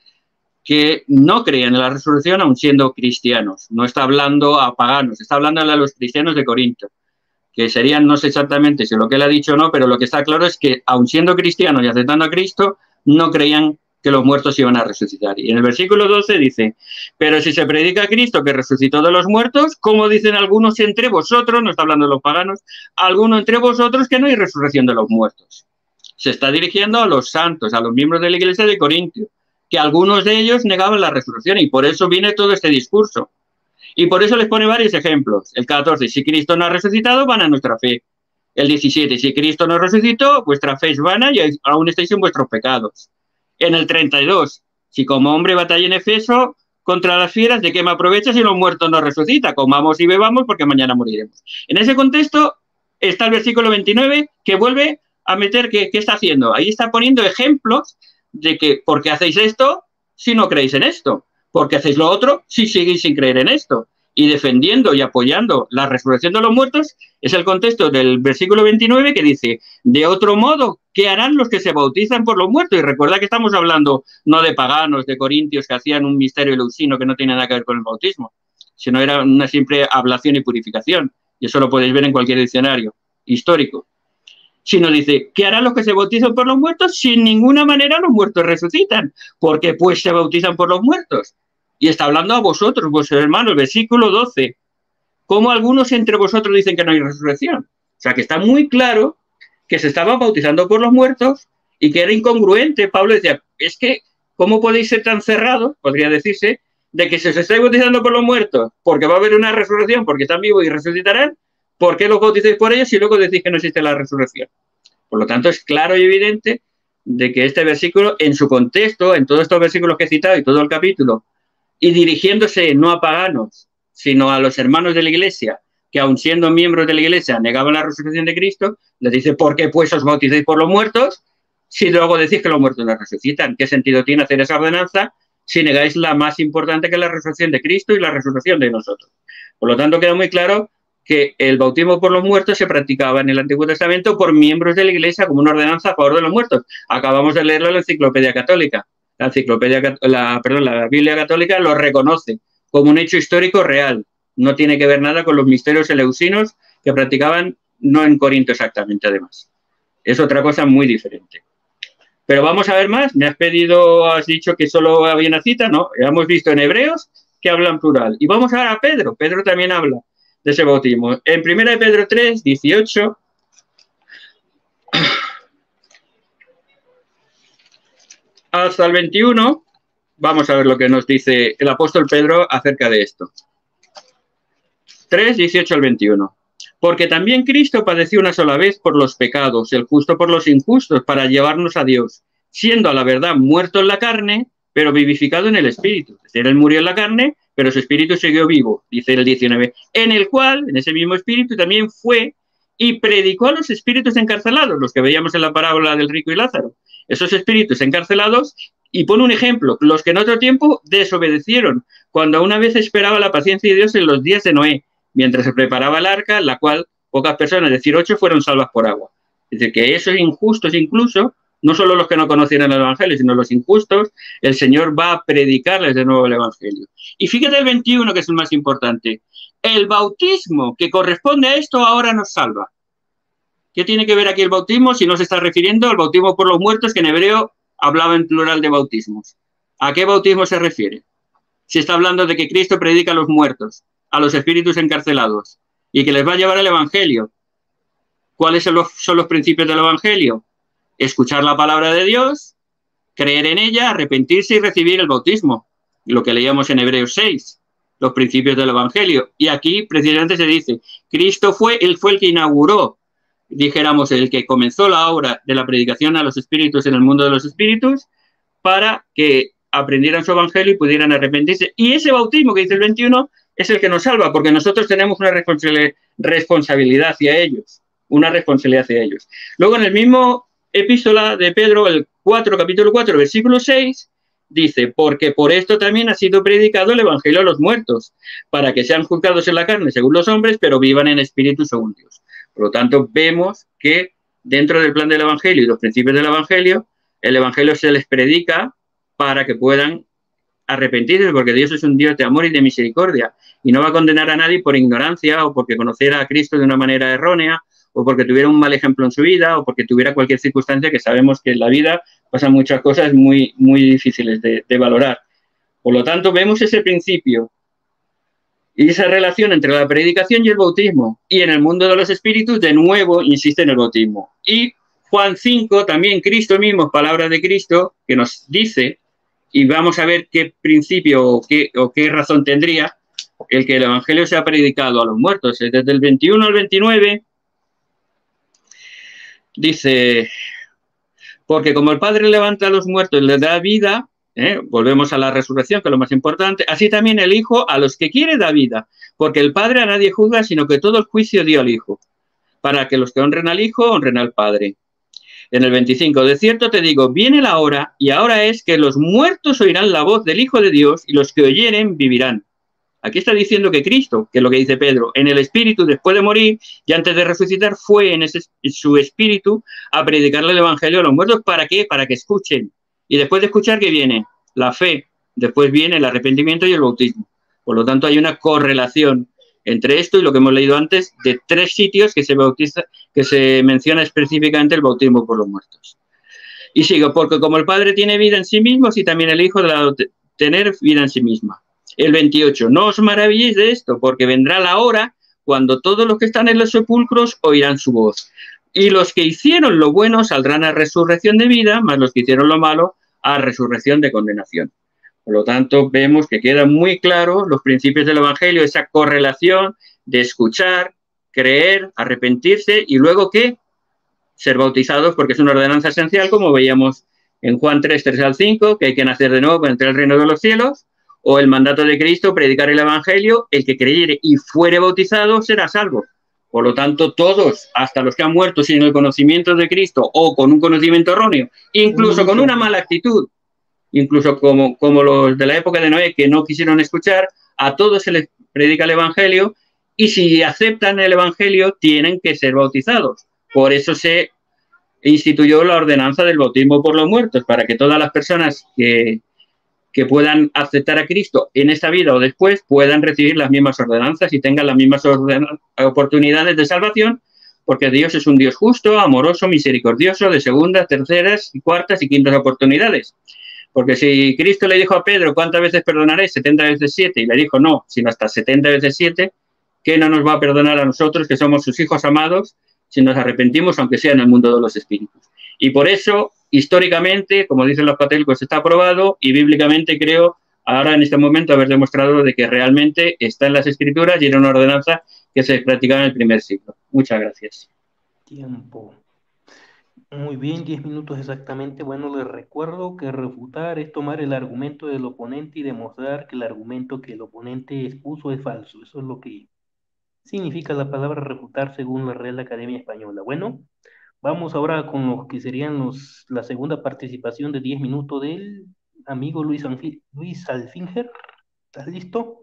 que no creían en la resurrección aun siendo cristianos. No está hablando a paganos, está hablando a los cristianos de Corinto, que serían, no sé exactamente si lo que él ha dicho o no, pero lo que está claro es que aun siendo cristianos y aceptando a Cristo, no creían que los muertos iban a resucitar. Y en el versículo 12 dice, pero si se predica a Cristo que resucitó de los muertos, como dicen algunos entre vosotros, no está hablando de los paganos, algunos entre vosotros que no hay resurrección de los muertos. Se está dirigiendo a los santos, a los miembros de la iglesia de Corintio, que algunos de ellos negaban la resurrección y por eso viene todo este discurso. Y por eso les pone varios ejemplos. El 14, si Cristo no ha resucitado, vana nuestra fe. El 17, si Cristo no resucitó, vuestra fe es vana y aún estáis en vuestros pecados. En el 32, si como hombre batalla en Efeso contra las fieras, ¿de qué me aprovecha si los muertos no resucitan? Comamos y bebamos porque mañana moriremos. En ese contexto está el versículo 29 que vuelve a meter ¿qué está haciendo? Ahí está poniendo ejemplos de que ¿por qué hacéis esto si no creéis en esto? ¿Por qué hacéis lo otro si seguís sin creer en esto? Y defendiendo y apoyando la resurrección de los muertos es el contexto del versículo 29 que dice, de otro modo, ¿qué harán los que se bautizan por los muertos? Y recuerda que estamos hablando no de paganos, de corintios que hacían un misterio eleusino que no tiene nada que ver con el bautismo, sino era una simple ablación y purificación. Y eso lo podéis ver en cualquier diccionario histórico. Sino dice, ¿qué harán los que se bautizan por los muertos? Si en ninguna manera los muertos resucitan, porque pues se bautizan por los muertos. Y está hablando a vosotros, vuestros hermanos, versículo 12. ¿Cómo algunos entre vosotros dicen que no hay resurrección? O sea, que está muy claro que se estaban bautizando por los muertos y que era incongruente. Pablo decía, es que, ¿cómo podéis ser tan cerrados, podría decirse, de que se os estáis bautizando por los muertos? Porque va a haber una resurrección, porque están vivos y resucitarán. ¿Por qué los bautizáis por ellos y luego decís que no existe la resurrección? Por lo tanto, es claro y evidente de que este versículo, en su contexto, en todos estos versículos que he citado y todo el capítulo, y dirigiéndose no a paganos, sino a los hermanos de la iglesia, que aun siendo miembros de la iglesia negaban la resurrección de Cristo, les dice, ¿por qué pues os bautizáis por los muertos? Si luego decís que los muertos no resucitan, ¿qué sentido tiene hacer esa ordenanza si negáis la más importante que es la resurrección de Cristo y la resurrección de nosotros? Por lo tanto, queda muy claro que el bautismo por los muertos se practicaba en el Antiguo Testamento por miembros de la iglesia como una ordenanza a favor de los muertos. Acabamos de leerlo en la Enciclopedia Católica. La Biblia Católica lo reconoce como un hecho histórico real. No tiene que ver nada con los misterios eleusinos que practicaban, no en Corinto exactamente, además. Es otra cosa muy diferente. Pero vamos a ver más. Me has dicho que solo había una cita, ¿no? Hemos visto en Hebreos que hablan plural. Y vamos a ver a Pedro. Pedro también habla de ese bautismo. En 1 Pedro 3, 18... hasta el 21, vamos a ver lo que nos dice el apóstol Pedro acerca de esto. 3, 18 al 21. Porque también Cristo padeció una sola vez por los pecados, el justo por los injustos, para llevarnos a Dios, siendo a la verdad muerto en la carne, pero vivificado en el espíritu. Es decir, él murió en la carne, pero su espíritu siguió vivo, dice el 19. En el cual, en ese mismo espíritu, también fue y predicó a los espíritus encarcelados, los que veíamos en la parábola del rico y Lázaro. Esos espíritus encarcelados, y pone un ejemplo, los que en otro tiempo desobedecieron, cuando una vez esperaba la paciencia de Dios en los días de Noé, mientras se preparaba el arca, la cual pocas personas, es decir, 8, fueron salvas por agua. Es decir, que esos injustos incluso, no solo los que no conocieron el Evangelio, sino los injustos, el Señor va a predicarles de nuevo el Evangelio. Y fíjate el 21, que es el más importante. El bautismo que corresponde a esto ahora nos salva. ¿Qué tiene que ver aquí el bautismo si no se está refiriendo al bautismo por los muertos, que en hebreo hablaba en plural de bautismos? ¿A qué bautismo se refiere? Si está hablando de que Cristo predica a los muertos, a los espíritus encarcelados, y que les va a llevar el Evangelio. ¿Cuáles son los principios del Evangelio? Escuchar la palabra de Dios, creer en ella, arrepentirse y recibir el bautismo, lo que leíamos en Hebreos 6. los principios del Evangelio. Y aquí precisamente se dice, Cristo fue el que inauguró, dijéramos, el que comenzó la obra de la predicación a los espíritus en el mundo de los espíritus, para que aprendieran su Evangelio y pudieran arrepentirse. Y ese bautismo que dice el 21 es el que nos salva, porque nosotros tenemos una responsabilidad hacia ellos, una responsabilidad hacia ellos. Luego en el mismo epístola de Pedro, el capítulo 4, versículo 6, dice, porque por esto también ha sido predicado el Evangelio a los muertos, para que sean juzgados en la carne según los hombres, pero vivan en espíritu según Dios. Por lo tanto, vemos que dentro del plan del Evangelio y los principios del Evangelio, el Evangelio se les predica para que puedan arrepentirse, porque Dios es un Dios de amor y de misericordia, y no va a condenar a nadie por ignorancia o porque conociera a Cristo de una manera errónea, o porque tuviera un mal ejemplo en su vida, o porque tuviera cualquier circunstancia, que sabemos que en la vida pasan muchas cosas muy, muy difíciles de valorar. Por lo tanto, vemos ese principio y esa relación entre la predicación y el bautismo. Y en el mundo de los espíritus, de nuevo, insiste en el bautismo. Y Juan 5, también Cristo mismo, palabra de Cristo, que nos dice, y vamos a ver qué principio o qué razón tendría el que el Evangelio sea predicado a los muertos. Desde el 21 al 29, dice, porque como el Padre levanta a los muertos y les da vida, volvemos a la resurrección, que es lo más importante, así también el Hijo a los que quiere da vida, porque el Padre a nadie juzga, sino que todo el juicio dio al Hijo, para que los que honren al Hijo honren al Padre. En el 25, de cierto te digo, viene la hora, y ahora es que los muertos oirán la voz del Hijo de Dios, y los que oyeren vivirán. Aquí está diciendo que Cristo, que es lo que dice Pedro, en el Espíritu, después de morir y antes de resucitar, fue en su Espíritu a predicarle el Evangelio a los muertos. ¿Para qué? Para que escuchen. Y después de escuchar, ¿qué viene? La fe. Después viene el arrepentimiento y el bautismo. Por lo tanto, hay una correlación entre esto y lo que hemos leído antes, de 3 sitios que se menciona específicamente el bautismo por los muertos. Y sigo, porque como el Padre tiene vida en sí mismo, así también el Hijo debe tener vida en sí misma. El 28, no os maravilléis de esto, porque vendrá la hora cuando todos los que están en los sepulcros oirán su voz. Y los que hicieron lo bueno saldrán a resurrección de vida, mas los que hicieron lo malo a resurrección de condenación. Por lo tanto, vemos que quedan muy claros los principios del Evangelio, esa correlación de escuchar, creer, arrepentirse y luego ¿qué? Ser bautizados, porque es una ordenanza esencial, como veíamos en Juan 3, 3 al 5, que hay que nacer de nuevo para entrar al reino de los cielos, o el mandato de Cristo, predicar el Evangelio, el que creyere y fuere bautizado será salvo. Por lo tanto, todos, hasta los que han muerto sin el conocimiento de Cristo o con un conocimiento erróneo, incluso con una mala actitud, incluso como los de la época de Noé que no quisieron escuchar, a todos se les predica el Evangelio y si aceptan el Evangelio tienen que ser bautizados. Por eso se instituyó la ordenanza del bautismo por los muertos, para que todas las personas que puedan aceptar a Cristo en esta vida o después puedan recibir las mismas ordenanzas y tengan las mismas oportunidades de salvación, porque Dios es un Dios justo, amoroso, misericordioso, de segundas, terceras, cuartas y quintas oportunidades. Porque si Cristo le dijo a Pedro, ¿cuántas veces perdonaré? 70 veces 7, y le dijo no, sino hasta 70 veces 7, ¿qué no nos va a perdonar a nosotros, que somos sus hijos amados, si nos arrepentimos, aunque sea en el mundo de los espíritus? Y por eso, históricamente, como dicen los católicos, está aprobado, y bíblicamente creo, ahora en este momento, haber demostrado de que realmente está en las Escrituras y era una ordenanza que se practicaba en el primer siglo. Muchas gracias. Tiempo. Muy bien, 10 minutos exactamente. Bueno, les recuerdo que refutar es tomar el argumento del oponente y demostrar que el argumento que el oponente expuso es falso. Eso es lo que significa la palabra refutar según la Real Academia Española. Bueno, vamos ahora con lo que serían la segunda participación de 10 minutos del amigo Luis Alfinger. ¿Estás listo?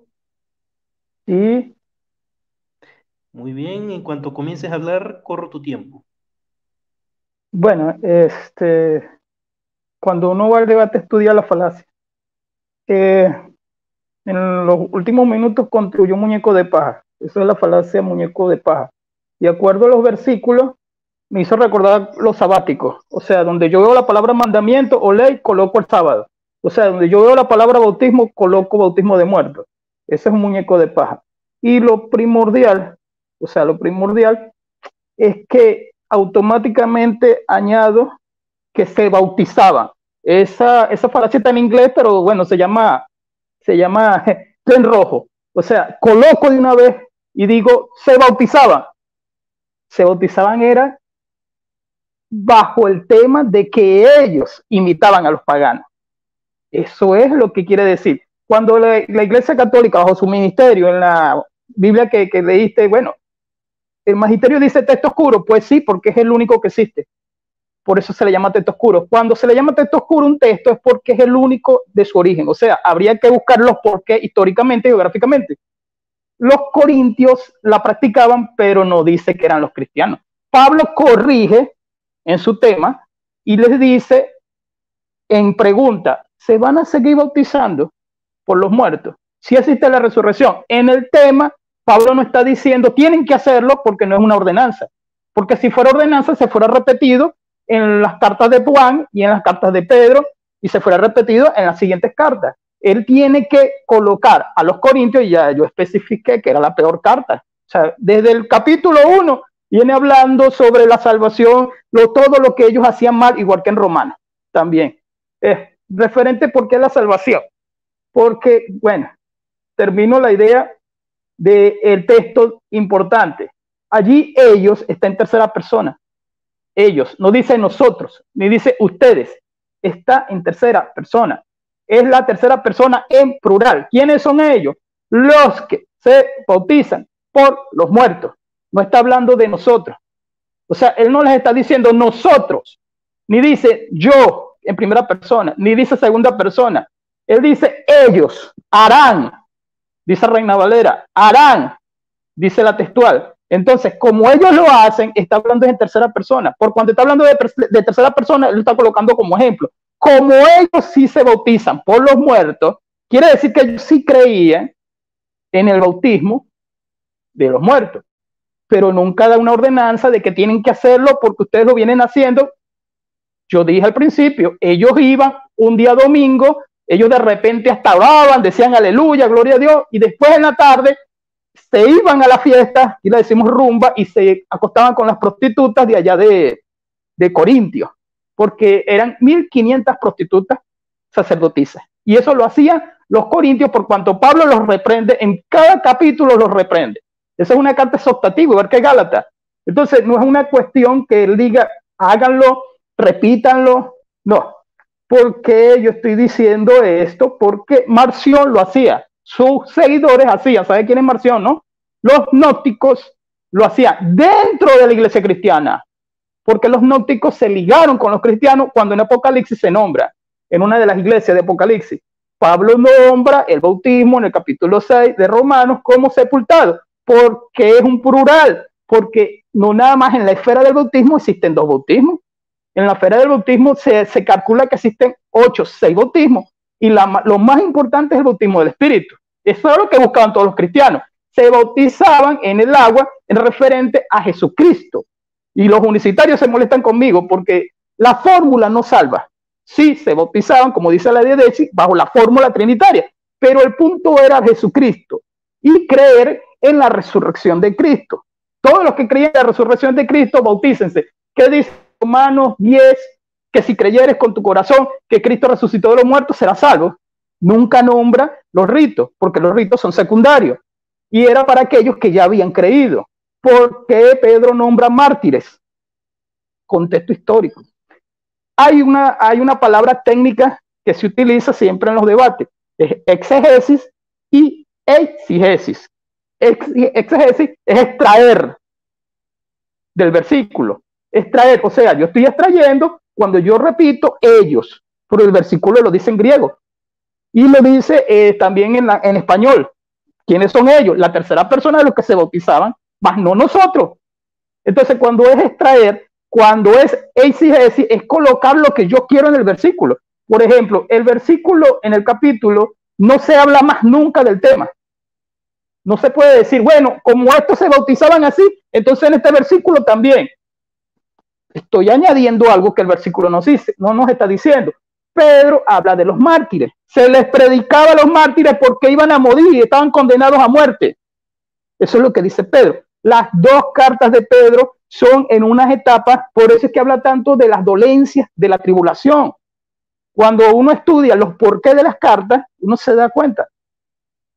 Sí. Muy bien, en cuanto comiences a hablar, corro tu tiempo. Bueno, cuando uno va al debate estudia la falacia. En los últimos minutos construyó un muñeco de paja. Eso es la falacia muñeco de paja. De acuerdo a los versículos, me hizo recordar los sabáticos. O sea, donde yo veo la palabra mandamiento o ley, coloco el sábado. O sea, donde yo veo la palabra bautismo, coloco bautismo de muertos. Ese es un muñeco de paja. Y lo primordial es que automáticamente añado que se bautizaban. Esa falacia está en inglés, pero bueno, se llama en rojo. O sea, coloco de una vez y digo, se bautizaban. Se bautizaban era bajo el tema de que ellos imitaban a los paganos. Eso es lo que quiere decir. Cuando la Iglesia Católica, bajo su ministerio, en la Biblia que leíste, bueno, el magisterio dice texto oscuro, pues sí, porque es el único que existe. Por eso se le llama texto oscuro. Cuando se le llama texto oscuro un texto es porque es el único de su origen. O sea, habría que buscar los por qué históricamente y geográficamente. Los corintios la practicaban, pero no dice que eran los cristianos. Pablo corrige en su tema y les dice en pregunta, ¿se van a seguir bautizando por los muertos? Si existe la resurrección. En el tema, Pablo no está diciendo tienen que hacerlo porque no es una ordenanza. Porque si fuera ordenanza, se fuera repetido en las cartas de Juan y en las cartas de Pedro y se fuera repetido en las siguientes cartas. Él tiene que colocar a los corintios, y ya yo especifiqué que era la peor carta. O sea, desde el capítulo 1 viene hablando sobre la salvación, todo lo que ellos hacían mal, igual que en Romanos también. Referente por qué la salvación. Porque, bueno, termino la idea del texto importante. Allí ellos está en tercera persona. Ellos, no dice nosotros, ni dice ustedes, está en tercera persona. Es la tercera persona en plural. ¿Quiénes son ellos? Los que se bautizan por los muertos. No está hablando de nosotros. O sea, él no les está diciendo nosotros, ni dice yo en primera persona, ni dice segunda persona. Él dice ellos harán, dice Reina Valera, harán, dice la textual. Entonces, como ellos lo hacen, está hablando en tercera persona. Por cuando está hablando de tercera persona, él lo está colocando como ejemplo. Como ellos sí se bautizan por los muertos, quiere decir que ellos sí creían en el bautismo de los muertos, pero nunca da una ordenanza de que tienen que hacerlo porque ustedes lo vienen haciendo. Yo dije al principio, ellos iban un día domingo, ellos de repente hasta oraban, decían aleluya, gloria a Dios, y después en la tarde se iban a la fiesta, y le decimos rumba, y se acostaban con las prostitutas de allá de Corintios, porque eran 1500 prostitutas sacerdotisas, y eso lo hacían los corintios por cuanto Pablo los reprende, en cada capítulo los reprende. Esa es una carta exhortativa, igual que Gálatas. Entonces no es una cuestión que él diga, háganlo, repítanlo, no. ¿Por qué yo estoy diciendo esto? Porque Marción lo hacía, sus seguidores hacían. ¿Sabe quién es Marción, no? Los gnósticos lo hacían dentro de la iglesia cristiana, porque los gnósticos se ligaron con los cristianos cuando en Apocalipsis se nombra, en una de las iglesias de Apocalipsis, Pablo nombra el bautismo en el capítulo 6 de Romanos como sepultado, porque es un plural, porque no nada más en la esfera del bautismo existen 2 bautismos. En la esfera del bautismo se calcula que existen 6 bautismos, y lo más importante es el bautismo del Espíritu. Eso es lo que buscaban todos los cristianos. Se bautizaban en el agua en referente a Jesucristo. Y los unicitarios se molestan conmigo porque la fórmula no salva. Sí, se bautizaban, como dice la diéresis, bajo la fórmula trinitaria, pero el punto era Jesucristo y creer en la resurrección de Cristo. Todos los que creían en la resurrección de Cristo, bautícense. ¿Qué dice Romanos 10? Que si creyeres con tu corazón que Cristo resucitó de los muertos, serás salvo. Nunca nombra los ritos, porque los ritos son secundarios. Y era para aquellos que ya habían creído. ¿Por qué Pedro nombra mártires? Contexto histórico. Hay una palabra técnica que se utiliza siempre en los debates. Es exegesis y eisegesis. Exegesis es extraer del versículo. Extraer, o sea, yo estoy extrayendo cuando yo repito ellos, pero el versículo lo dice en griego. Y lo dice también en español. ¿Quiénes son ellos? La tercera persona de los que se bautizaban, más no nosotros. Entonces, cuando es extraer, cuando es eisegesis, es colocar lo que yo quiero en el versículo. Por ejemplo, el versículo en el capítulo no se habla más nunca del tema. No se puede decir, bueno, como estos se bautizaban así, entonces en este versículo también. Estoy añadiendo algo que el versículo no nos está diciendo. Pedro habla de los mártires. Se les predicaba a los mártires porque iban a morir y estaban condenados a muerte. Eso es lo que dice Pedro. Las 2 cartas de Pedro son en unas etapas, por eso es que habla tanto de las dolencias de la tribulación. Cuando uno estudia los porqués de las cartas, uno se da cuenta.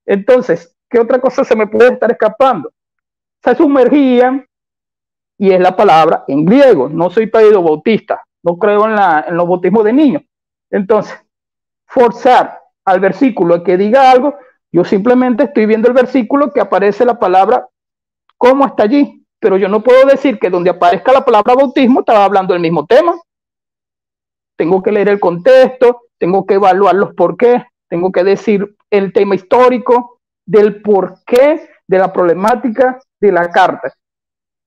Entonces, ¿qué otra cosa se me puede estar escapando? Se sumergían, y es la palabra en griego. No soy pedido bautista, no creo en los bautismos de niños. Entonces, forzar al versículo que diga algo, yo simplemente estoy viendo el versículo que aparece la palabra como está allí, pero yo no puedo decir que donde aparezca la palabra bautismo estaba hablando del mismo tema. Tengo que leer el contexto, tengo que evaluar los porqués, tengo que decir el tema histórico del porqué de la problemática de la carta.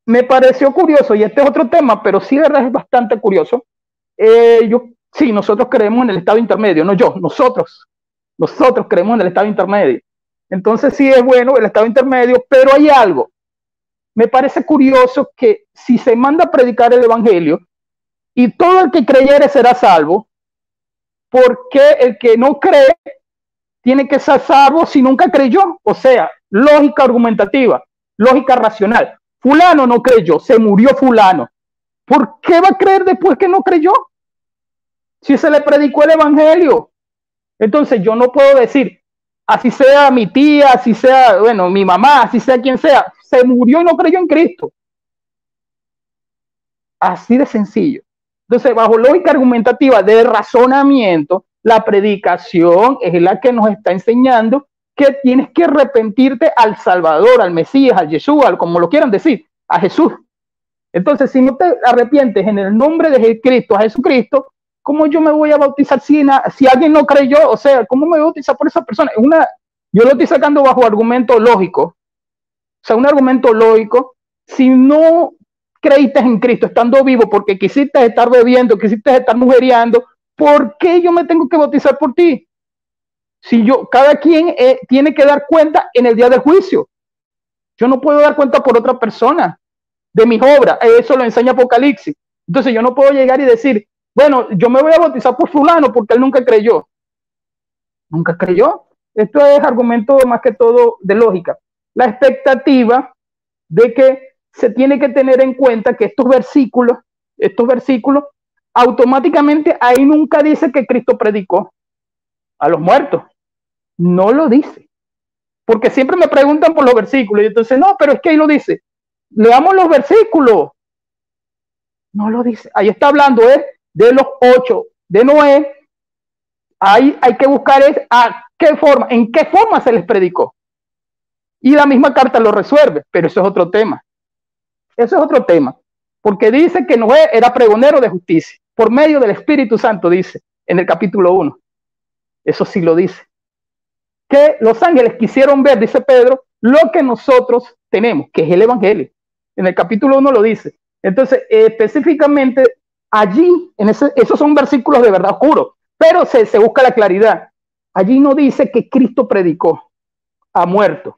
Me pareció curioso, y este es otro tema, pero sí de verdad es bastante curioso. Sí, nosotros creemos en el estado intermedio, no yo, nosotros creemos en el estado intermedio. Entonces sí es bueno el estado intermedio, pero hay algo. Me parece curioso que si se manda a predicar el evangelio y todo el que creyere será salvo, ¿por qué el que no cree tiene que ser salvo si nunca creyó? O sea, lógica argumentativa, lógica racional. Fulano no creyó, se murió fulano. ¿Por qué va a creer después que no creyó? Si se le predicó el evangelio. Entonces yo no puedo decir, así sea mi tía, así sea, bueno, mi mamá, así sea quien sea, se murió y no creyó en Cristo. Así de sencillo. Entonces, bajo lógica argumentativa de razonamiento, la predicación es la que nos está enseñando que tienes que arrepentirte al Salvador, al Mesías, al Yeshua, como lo quieran decir, a Jesús. Entonces, si no te arrepientes en el nombre de Cristo, a Jesucristo, ¿cómo yo me voy a bautizar si alguien no creyó? O sea, ¿cómo me voy a bautizar por esa persona? Yo lo estoy sacando bajo argumento lógico. O sea, un argumento lógico. Si no creíste en Cristo estando vivo porque quisiste estar bebiendo, quisiste estar mujeriando, ¿por qué yo me tengo que bautizar por ti? Si cada quien tiene que dar cuenta en el día del juicio. Yo no puedo dar cuenta por otra persona de mis obras. Eso lo enseña Apocalipsis. Entonces yo no puedo llegar y decir, bueno, yo me voy a bautizar por fulano porque él nunca creyó. ¿Nunca creyó? Esto es argumento más que todo de lógica. La expectativa de que se tiene que tener en cuenta que estos versículos, automáticamente ahí nunca dice que Cristo predicó a los muertos. No lo dice. Porque siempre me preguntan por los versículos y entonces, no, pero es que ahí lo dice. Leamos los versículos. No lo dice. Ahí está hablando de los 8 de Noé. Ahí hay que buscar en qué forma se les predicó. Y la misma carta lo resuelve, pero eso es otro tema. Eso es otro tema. Porque dice que Noé era pregonero de justicia. Por medio del Espíritu Santo, dice en el capítulo 1. Eso sí lo dice. Que los ángeles quisieron ver, dice Pedro, lo que nosotros tenemos, que es el evangelio. En el capítulo 1 lo dice. Entonces, específicamente allí, esos son versículos de verdad oscuros, pero se busca la claridad. Allí no dice que Cristo predicó a muertos.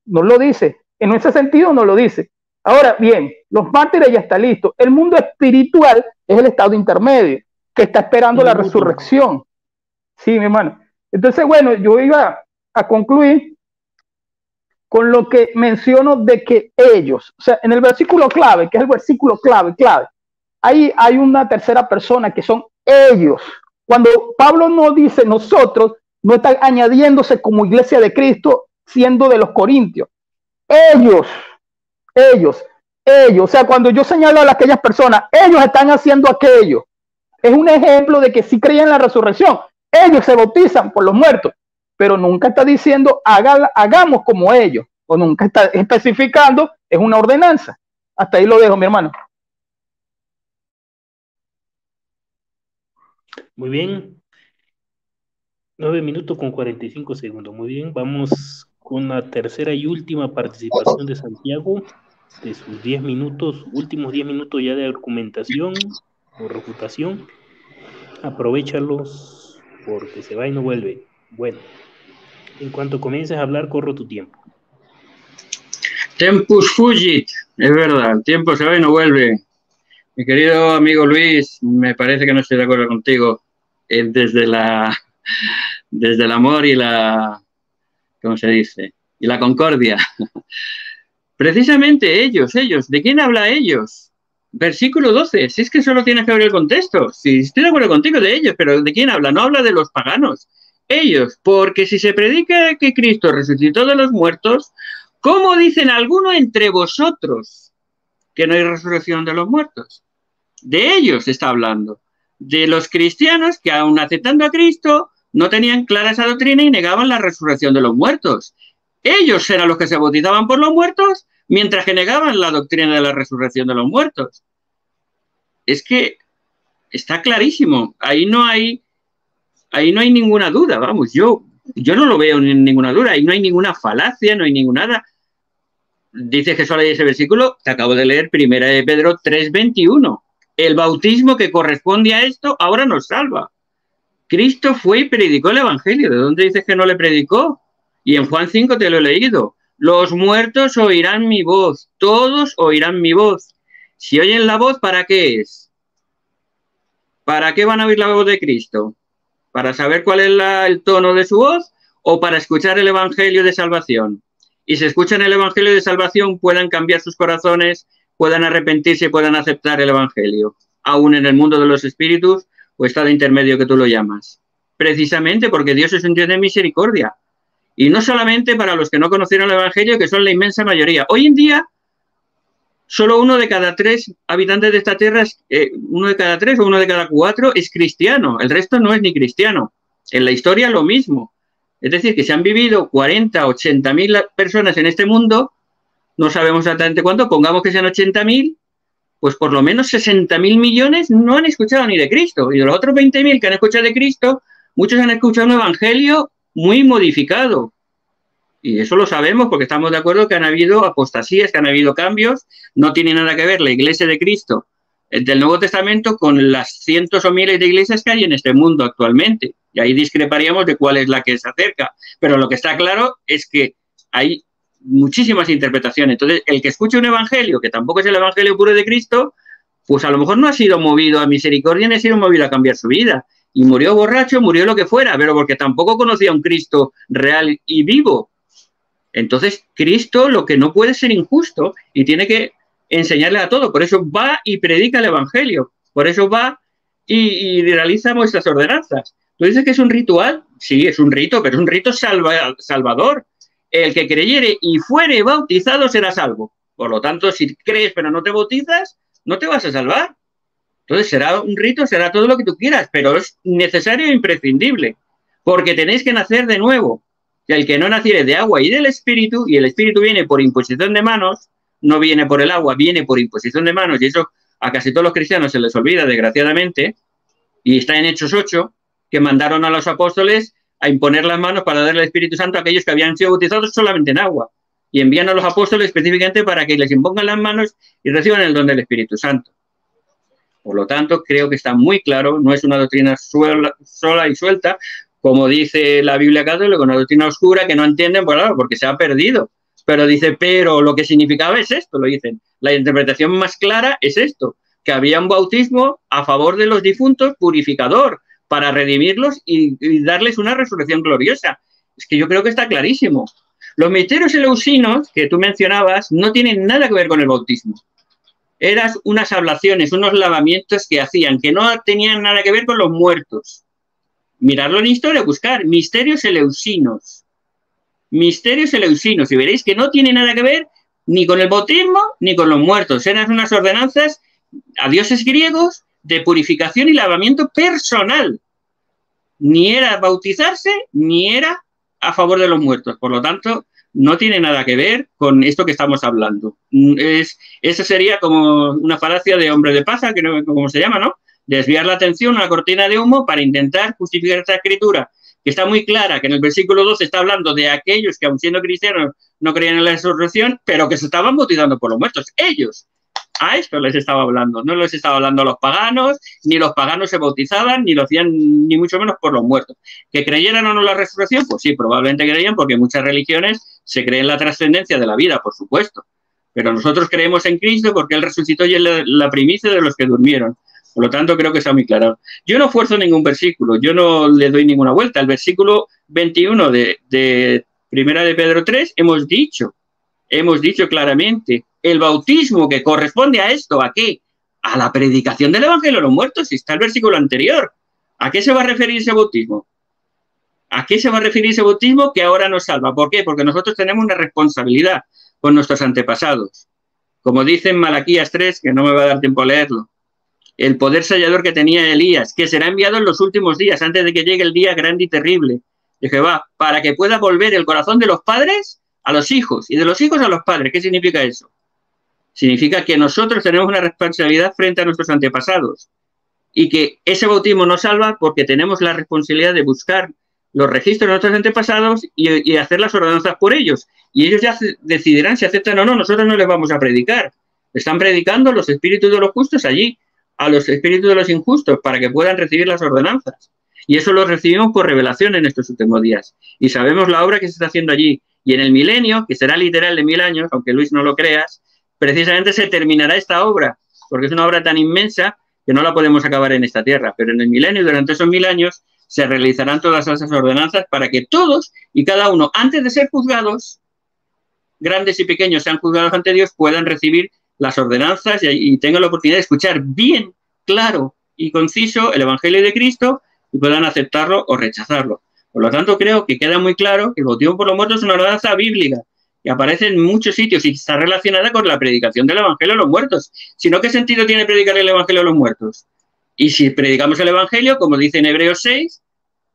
No lo dice. En ese sentido no lo dice. Ahora bien, los mártires ya están listos. El mundo espiritual es el estado intermedio, que está esperando la resurrección. Sí, mi hermano. Entonces, bueno, yo iba a concluir con lo que menciono de que ellos, o sea, en el versículo clave, que es el versículo clave, ahí hay una tercera persona que son ellos. Cuando Pablo no dice nosotros, no está añadiéndose como iglesia de Cristo, siendo de los corintios. Ellos, o sea, cuando yo señalo a aquellas personas, ellos están haciendo aquello. Es un ejemplo de que sí creían en la resurrección. Ellos se bautizan por los muertos, pero nunca está diciendo hagamos como ellos, o nunca está especificando, es una ordenanza. Hasta ahí lo dejo, mi hermano. Muy bien. 9 minutos con 45 segundos. Muy bien, vamos con la tercera y última participación de Santiago, de sus 10 minutos, últimos 10 minutos ya de argumentación o refutación. Aprovéchalos porque se va y no vuelve. Bueno, en cuanto comiences a hablar, corro tu tiempo. Tempus fugit, es verdad, el tiempo se va y no vuelve. Mi querido amigo Luis, me parece que no estoy de acuerdo contigo. Desde el amor y la, ¿cómo se dice? Y la concordia. Precisamente ellos, ¿de quién habla ellos? Versículo 12, si es que solo tienes que ver el contexto. Si estoy de acuerdo contigo de ellos, pero ¿de quién habla? No habla de los paganos. Ellos, porque si se predica que Cristo resucitó de los muertos, ¿cómo dicen algunos entre vosotros que no hay resurrección de los muertos? De ellos está hablando, de los cristianos que aun aceptando a Cristo no tenían clara esa doctrina y negaban la resurrección de los muertos. Ellos eran los que se bautizaban por los muertos, mientras que negaban la doctrina de la resurrección de los muertos. Es que está clarísimo, ahí no hay ninguna duda, vamos, yo no lo veo en ninguna duda, ahí no hay ninguna falacia, no hay ninguna nada. Dice que solo hay ese versículo, te acabo de leer, 1 de Pedro 3:21. El bautismo que corresponde a esto ahora nos salva. Cristo fue y predicó el Evangelio. ¿De dónde dices que no le predicó? Y en Juan 5 te lo he leído. Los muertos oirán mi voz, todos oirán mi voz. Si oyen la voz, ¿para qué es? ¿Para qué van a oír la voz de Cristo? ¿Para saber cuál es el tono de su voz o para escuchar el Evangelio de salvación? Y si escuchan el Evangelio de salvación, puedan cambiar sus corazones, puedan arrepentirse, puedan aceptar el Evangelio, aún en el mundo de los espíritus o estado intermedio que tú lo llamas. Precisamente porque Dios es un Dios de misericordia. Y no solamente para los que no conocieron el Evangelio, que son la inmensa mayoría. Hoy en día, solo 1 de cada 3 habitantes de esta tierra, 1 de cada 3 o 1 de cada 4 es cristiano. El resto no es ni cristiano. En la historia lo mismo. Es decir, que se han vivido 40, 80.000 personas en este mundo, no sabemos exactamente cuánto, pongamos que sean 80.000, pues por lo menos 60.000 millones no han escuchado ni de Cristo. Y de los otros 20.000 que han escuchado de Cristo, muchos han escuchado un evangelio muy modificado. Y eso lo sabemos porque estamos de acuerdo que han habido apostasías, que han habido cambios. No tiene nada que ver la Iglesia de Cristo del Nuevo Testamento con las cientos o miles de iglesias que hay en este mundo actualmente. Y ahí discreparíamos de cuál es la que se acerca. Pero lo que está claro es que hay muchísimas interpretaciones. Entonces, el que escuche un evangelio, que tampoco es el evangelio puro de Cristo, pues a lo mejor no ha sido movido a misericordia ni ha sido movido a cambiar su vida. Y murió borracho, murió lo que fuera, pero porque tampoco conocía a un Cristo real y vivo. Entonces, Cristo lo que no puede ser injusto y tiene que enseñarle a todo. Por eso va y predica el evangelio. Por eso va y realiza nuestras ordenanzas. ¿Tú dices que es un ritual? Sí, es un rito, pero es un rito salvador. El que creyere y fuere bautizado será salvo. Por lo tanto, si crees pero no te bautizas, no te vas a salvar. Entonces será un rito, será todo lo que tú quieras, pero es necesario e imprescindible, porque tenéis que nacer de nuevo. El que no naciere de agua y del Espíritu, y el Espíritu viene por imposición de manos, no viene por el agua, viene por imposición de manos, y eso a casi todos los cristianos se les olvida, desgraciadamente, y está en Hechos 8, que mandaron a los apóstoles a imponer las manos para darle el Espíritu Santo a aquellos que habían sido bautizados solamente en agua, y envían a los apóstoles específicamente para que les impongan las manos y reciban el don del Espíritu Santo. Por lo tanto, creo que está muy claro, no es una doctrina sola y suelta, como dice la Biblia católica, una doctrina oscura que no entienden, pues claro, porque se ha perdido. Pero dice, pero lo que significaba es esto, lo dicen. La interpretación más clara es esto, que había un bautismo a favor de los difuntos purificador, para redimirlos y darles una resurrección gloriosa. Es que yo creo que está clarísimo. Los misterios eleusinos que tú mencionabas no tienen nada que ver con el bautismo. Eran unas ablaciones, unos lavamientos que hacían, que no tenían nada que ver con los muertos. Miradlo en historia, buscar misterios eleusinos. Misterios eleusinos, y veréis que no tiene nada que ver ni con el bautismo ni con los muertos. Eran unas ordenanzas a dioses griegos de purificación y lavamiento personal. Ni era bautizarse, ni era a favor de los muertos. Por lo tanto, no tiene nada que ver con esto que estamos hablando. Eso sería como una falacia de hombre de paja, que no, como se llama, ¿no? Desviar la atención a una cortina de humo para intentar justificar esta escritura, que está muy clara, que en el versículo 12 está hablando de aquellos que, aun siendo cristianos, no creían en la resurrección, pero que se estaban bautizando por los muertos. Ellos. A esto les estaba hablando. No les estaba hablando a los paganos, ni los paganos se bautizaban, ni lo hacían, ni mucho menos por los muertos. ¿Que creyeran o no en la resurrección? Pues sí, probablemente creían, porque muchas religiones se creen en la trascendencia de la vida, por supuesto. Pero nosotros creemos en Cristo porque Él resucitó y es la primicia de los que durmieron. Por lo tanto, creo que está muy claro. Yo no fuerzo ningún versículo, yo no le doy ninguna vuelta. El versículo 21 de Primera de Pedro 3 hemos dicho claramente, el bautismo que corresponde a esto, ¿a qué? A la predicación del Evangelio de los muertos, si está el versículo anterior. ¿A qué se va a referir ese bautismo? ¿A qué se va a referir ese bautismo que ahora nos salva? ¿Por qué? Porque nosotros tenemos una responsabilidad con nuestros antepasados. Como dice en Malaquías 3, que no me va a dar tiempo a leerlo, el poder sellador que tenía Elías, que será enviado en los últimos días, antes de que llegue el día grande y terrible de Jehová, para que pueda volver el corazón de los padres a los hijos y de los hijos a los padres. ¿Qué significa eso? Significa que nosotros tenemos una responsabilidad frente a nuestros antepasados y que ese bautismo nos salva porque tenemos la responsabilidad de buscar los registros de nuestros antepasados y hacer las ordenanzas por ellos. Y ellos ya decidirán si aceptan o no. Nosotros no les vamos a predicar. Están predicando los espíritus de los justos allí, a los espíritus de los injustos, para que puedan recibir las ordenanzas. Y eso lo recibimos por revelación en estos últimos días. Y sabemos la obra que se está haciendo allí. Y en el milenio, que será literal de 1000 años, aunque Luis no lo creas, precisamente se terminará esta obra, porque es una obra tan inmensa que no la podemos acabar en esta tierra. Pero en el milenio, durante esos 1000 años, se realizarán todas esas ordenanzas para que todos y cada uno, antes de ser juzgados, grandes y pequeños, sean juzgados ante Dios, puedan recibir las ordenanzas y tengan la oportunidad de escuchar bien, claro y conciso el Evangelio de Cristo y puedan aceptarlo o rechazarlo. Por lo tanto, creo que queda muy claro que el bautismo por los muertos es una ordenanza bíblica que aparece en muchos sitios y está relacionada con la predicación del Evangelio a los muertos. Si no, ¿qué sentido tiene predicar el Evangelio a los muertos? Y si predicamos el Evangelio, como dice en Hebreos 6,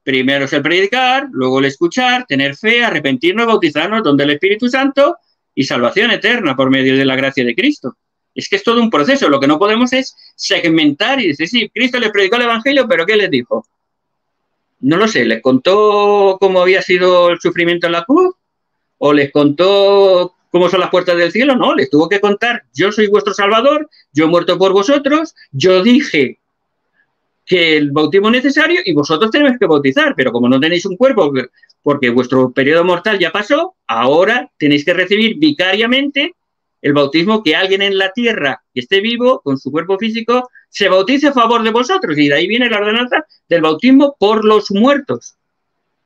primero es el predicar, luego el escuchar, tener fe, arrepentirnos, bautizarnos, don del Espíritu Santo y salvación eterna por medio de la gracia de Cristo. Es que es todo un proceso. Lo que no podemos es segmentar y decir, sí, Cristo les predicó el Evangelio, pero ¿qué les dijo? No lo sé, ¿les contó cómo había sido el sufrimiento en la cruz? ¿O les contó cómo son las puertas del cielo? No, les tuvo que contar, yo soy vuestro Salvador, yo he muerto por vosotros, yo dije que el bautismo es necesario y vosotros tenéis que bautizar, pero como no tenéis un cuerpo, porque vuestro periodo mortal ya pasó, ahora tenéis que recibir vicariamente el bautismo que alguien en la tierra que esté vivo, con su cuerpo físico, se bautice a favor de vosotros. Y de ahí viene la ordenanza del bautismo por los muertos.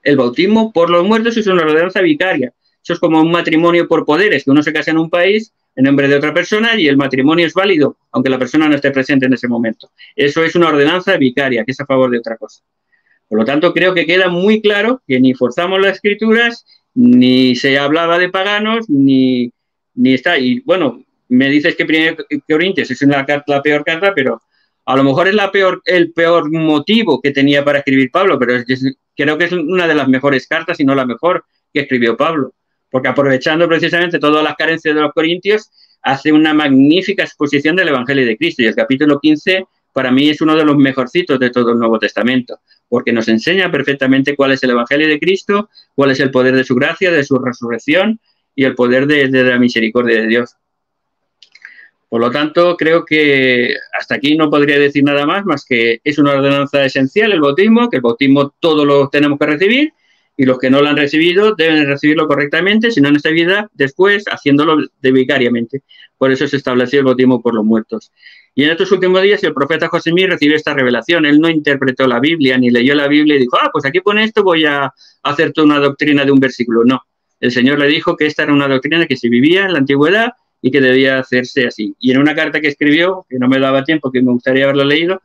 El bautismo por los muertos es una ordenanza vicaria. Eso es como un matrimonio por poderes, que uno se casa en un país en nombre de otra persona y el matrimonio es válido, aunque la persona no esté presente en ese momento. Eso es una ordenanza vicaria, que es a favor de otra cosa. Por lo tanto, creo que queda muy claro que ni forzamos las escrituras, ni se hablaba de paganos, ni está. Y bueno, me dices que 1 Corintios es la peor carta, pero a lo mejor es el peor motivo que tenía para escribir Pablo, pero creo que es una de las mejores cartas, y no la mejor que escribió Pablo, porque aprovechando precisamente todas las carencias de los corintios, hace una magnífica exposición del Evangelio de Cristo. Y el capítulo 15 para mí es uno de los mejorcitos de todo el Nuevo Testamento, porque nos enseña perfectamente cuál es el Evangelio de Cristo, cuál es el poder de su gracia, de su resurrección y el poder de la misericordia de Dios. Por lo tanto, creo que hasta aquí no podría decir nada más que es una ordenanza esencial el bautismo, que el bautismo todos lo tenemos que recibir, y los que no lo han recibido deben recibirlo correctamente, si no en esta vida, después haciéndolo vicariamente. Por eso se estableció el bautismo por los muertos. Y en estos últimos días el profeta José Smith recibió esta revelación. Él no interpretó la Biblia, ni leyó la Biblia y dijo, pues aquí pone esto, voy a hacer toda una doctrina de un versículo. No, el Señor le dijo que esta era una doctrina que se vivía en la antigüedad y que debía hacerse así. Y en una carta que escribió, que no me daba tiempo, que me gustaría haberlo leído,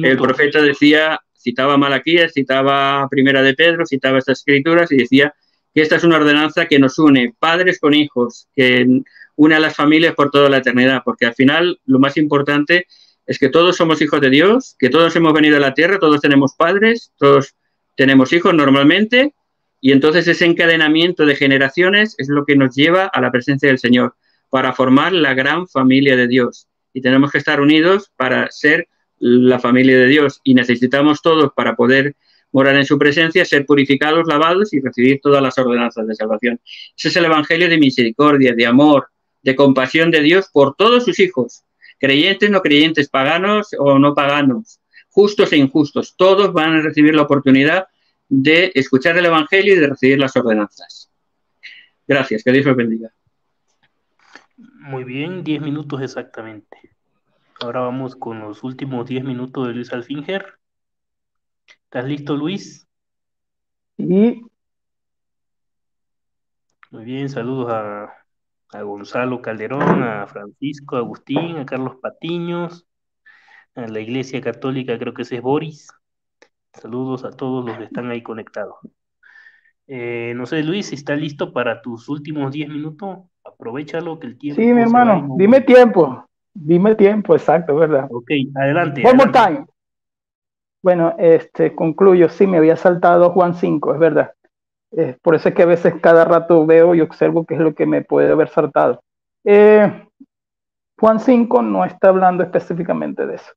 el profeta decía, citaba Malaquías, citaba Primera de Pedro, citaba estas escrituras y decía que esta es una ordenanza que nos une padres con hijos, que une a las familias por toda la eternidad, porque al final lo más importante es que todos somos hijos de Dios, que todos hemos venido a la tierra, todos tenemos padres, todos tenemos hijos normalmente, y entonces ese encadenamiento de generaciones es lo que nos lleva a la presencia del Señor, para formar la gran familia de Dios. Y tenemos que estar unidos para ser la familia de Dios. Y necesitamos todos, para poder morar en su presencia, ser purificados, lavados y recibir todas las ordenanzas de salvación. Ese es el evangelio de misericordia, de amor, de compasión de Dios por todos sus hijos, creyentes, no creyentes, paganos o no paganos, justos e injustos. Todos van a recibir la oportunidad de escuchar el evangelio y de recibir las ordenanzas. Gracias, que Dios os bendiga. Muy bien, 10 minutos exactamente. Ahora vamos con los últimos 10 minutos de Luis Alfinger. ¿Estás listo, Luis? Sí. Muy bien, saludos a Gonzalo Calderón, a Francisco, a Agustín, a Carlos Patiños, a la Iglesia Católica, creo que ese es Boris. Saludos a todos los que están ahí conectados. No sé, Luis, si está listo para tus últimos 10 minutos, aprovechalo que el Sí, mi tiempo se va y hermano, no dime vuelve. tiempo, exacto, ¿verdad? Ok, adelante, One more adelante. time. Bueno, concluyo, sí, me había saltado Juan 5, es verdad. Por eso es que a veces cada rato veo y observo qué es lo que me puede haber saltado. Juan 5 no está hablando específicamente de eso.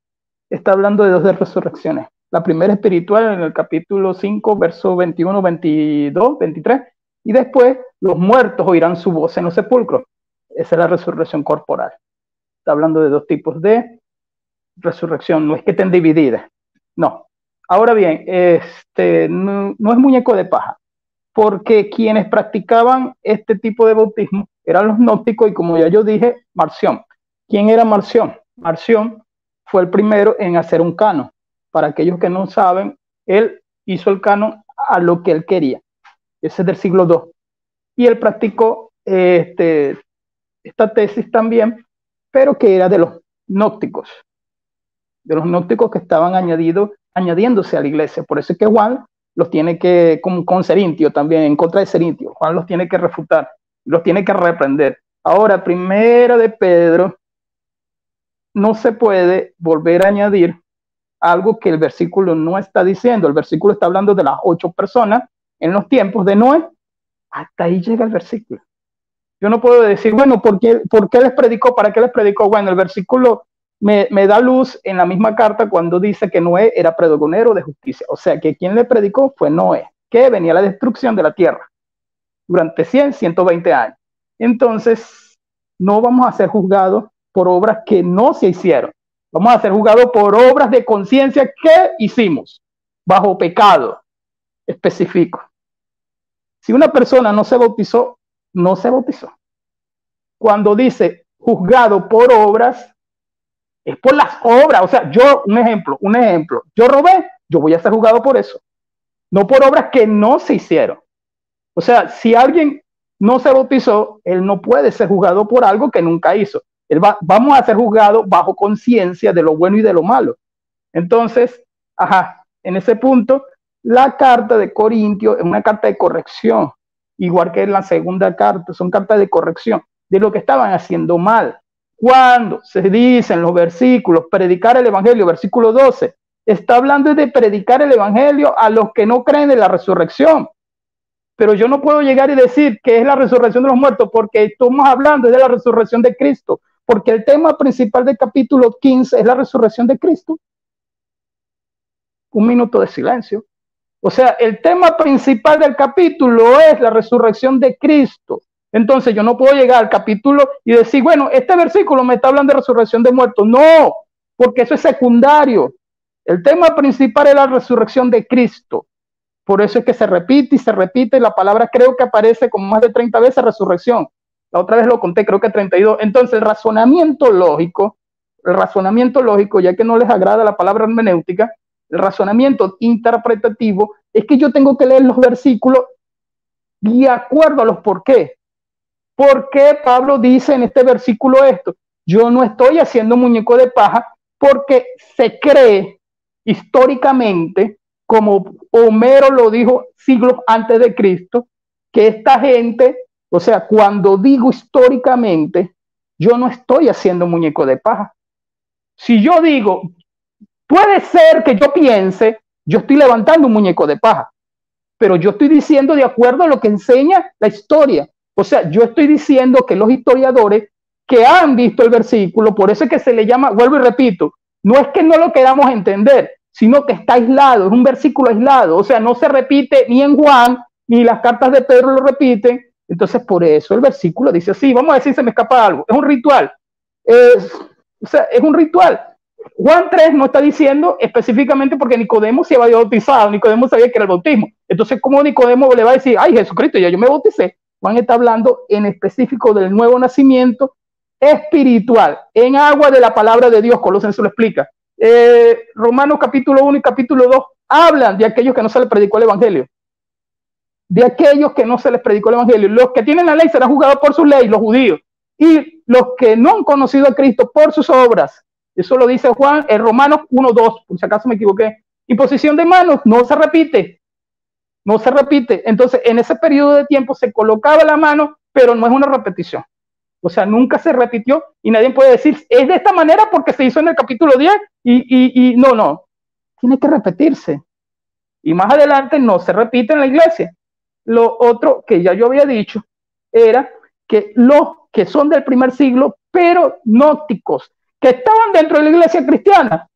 Está hablando de dos resurrecciones. La primera espiritual en el capítulo 5, verso 21, 22, 23. Y después los muertos oirán su voz en los sepulcros. Esa es la resurrección corporal. Está hablando de dos tipos de resurrección. No es que estén divididas. No. Ahora bien, no es muñeco de paja, porque quienes practicaban este tipo de bautismo eran los gnósticos y, como ya yo dije, Marción. ¿Quién era Marción? Marción fue el primero en hacer un canon. Para aquellos que no saben, él hizo el canon a lo que él quería. Ese es del siglo II. Y él practicó esta tesis también, pero que era de los gnósticos que estaban añadiéndose a la iglesia. Por eso es que Juan los tiene que, con Cerintio también, en contra de Cerintio, Juan los tiene que refutar, los tiene que reprender. Ahora, primera de Pedro, no se puede volver a añadir algo que el versículo no está diciendo. El versículo está hablando de las 8 personas en los tiempos de Noé. Hasta ahí llega el versículo. Yo no puedo decir, bueno, ¿por qué les predicó? ¿Para qué les predicó? Bueno, el versículo me da luz en la misma carta cuando dice que Noé era pregonero de justicia. O sea, que quien le predicó fue Noé, que venía la destrucción de la tierra durante 120 años. Entonces, no vamos a ser juzgados por obras que no se hicieron. Vamos a ser juzgados por obras de conciencia que hicimos, bajo pecado específico. Si una persona no se bautizó, no se bautizó. Cuando dice juzgado por obras, es por las obras. O sea, un ejemplo, yo robé, yo voy a ser juzgado por eso, no por obras que no se hicieron. O sea, si alguien no se bautizó, él no puede ser juzgado por algo que nunca hizo. Vamos a ser juzgados bajo conciencia de lo bueno y de lo malo. Entonces, en ese punto, la carta de Corintios es una carta de corrección, igual que en la segunda carta, son cartas de corrección de lo que estaban haciendo mal. Cuando se dice en los versículos, predicar el evangelio, versículo 12, está hablando de predicar el evangelio a los que no creen en la resurrección. Pero yo no puedo llegar y decir que es la resurrección de los muertos, porque estamos hablando de la resurrección de Cristo, porque el tema principal del capítulo 15 es la resurrección de Cristo. Un minuto de silencio. O sea, el tema principal del capítulo es la resurrección de Cristo. Entonces yo no puedo llegar al capítulo y decir, bueno, este versículo me está hablando de resurrección de muertos. No, porque eso es secundario. El tema principal es la resurrección de Cristo. Por eso es que se repite y se repite. La palabra creo que aparece como más de 30 veces resurrección. La otra vez lo conté, creo que 32. Entonces el razonamiento lógico, ya que no les agrada la palabra hermenéutica, el razonamiento interpretativo es que yo tengo que leer los versículos de acuerdo a los por qué. ¿Por qué Pablo dice en este versículo esto? Yo no estoy haciendo muñeco de paja porque se cree históricamente, como Homero lo dijo siglos antes de Cristo, que esta gente, o sea, cuando digo históricamente, yo no estoy haciendo muñeco de paja. Si yo digo, puede ser que yo piense, yo estoy levantando un muñeco de paja, pero yo estoy diciendo de acuerdo a lo que enseña la historia. O sea, yo estoy diciendo que los historiadores que han visto el versículo, por eso es que se le llama, vuelvo y repito, no es que no lo queramos entender, sino que está aislado, es un versículo aislado, o sea, no se repite ni en Juan, ni las cartas de Pedro lo repiten. Entonces, por eso el versículo dice así, vamos a decir, se me escapa algo, es un ritual, o sea, es un ritual. Juan 3 no está diciendo específicamente porque Nicodemo se había bautizado, Nicodemo sabía que era el bautismo. Entonces, ¿cómo Nicodemo le va a decir, ay, Jesucristo, ya yo me bauticé? Juan está hablando en específico del nuevo nacimiento espiritual, en agua de la palabra de Dios. Colosenses lo explica. Romanos capítulo 1 y capítulo 2 hablan de aquellos que no se les predicó el evangelio. De aquellos que no se les predicó el evangelio. Los que tienen la ley serán juzgados por su ley, los judíos. Y los que no han conocido a Cristo por sus obras. Eso lo dice Juan en Romanos 1:2, por si acaso me equivoqué. Imposición de manos no se repite. no se repite. Entonces, en ese periodo de tiempo se colocaba la mano, pero no es una repetición. O sea, nunca se repitió y nadie puede decir, es de esta manera porque se hizo en el capítulo 10 y no. Tiene que repetirse. Y más adelante no se repite en la iglesia. Lo otro que ya yo había dicho era que los que son del primer siglo, pero gnósticos, que estaban dentro de la iglesia cristiana,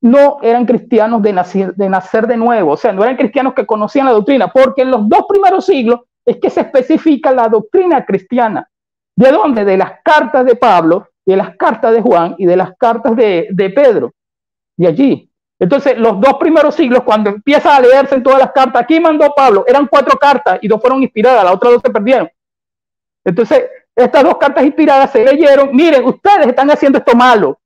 no eran cristianos de nacer de nuevo, o sea, no eran cristianos que conocían la doctrina, porque en los 2 primeros siglos es que se especifica la doctrina cristiana. ¿De dónde? De las cartas de Pablo, de las cartas de Juan y de las cartas de Pedro. De allí. Entonces, los 2 primeros siglos, cuando empieza a leerse en todas las cartas, aquí mandó Pablo, eran 4 cartas y 2 fueron inspiradas, las otras 2 se perdieron. Entonces, estas 2 cartas inspiradas se leyeron, miren, ustedes están haciendo esto malo.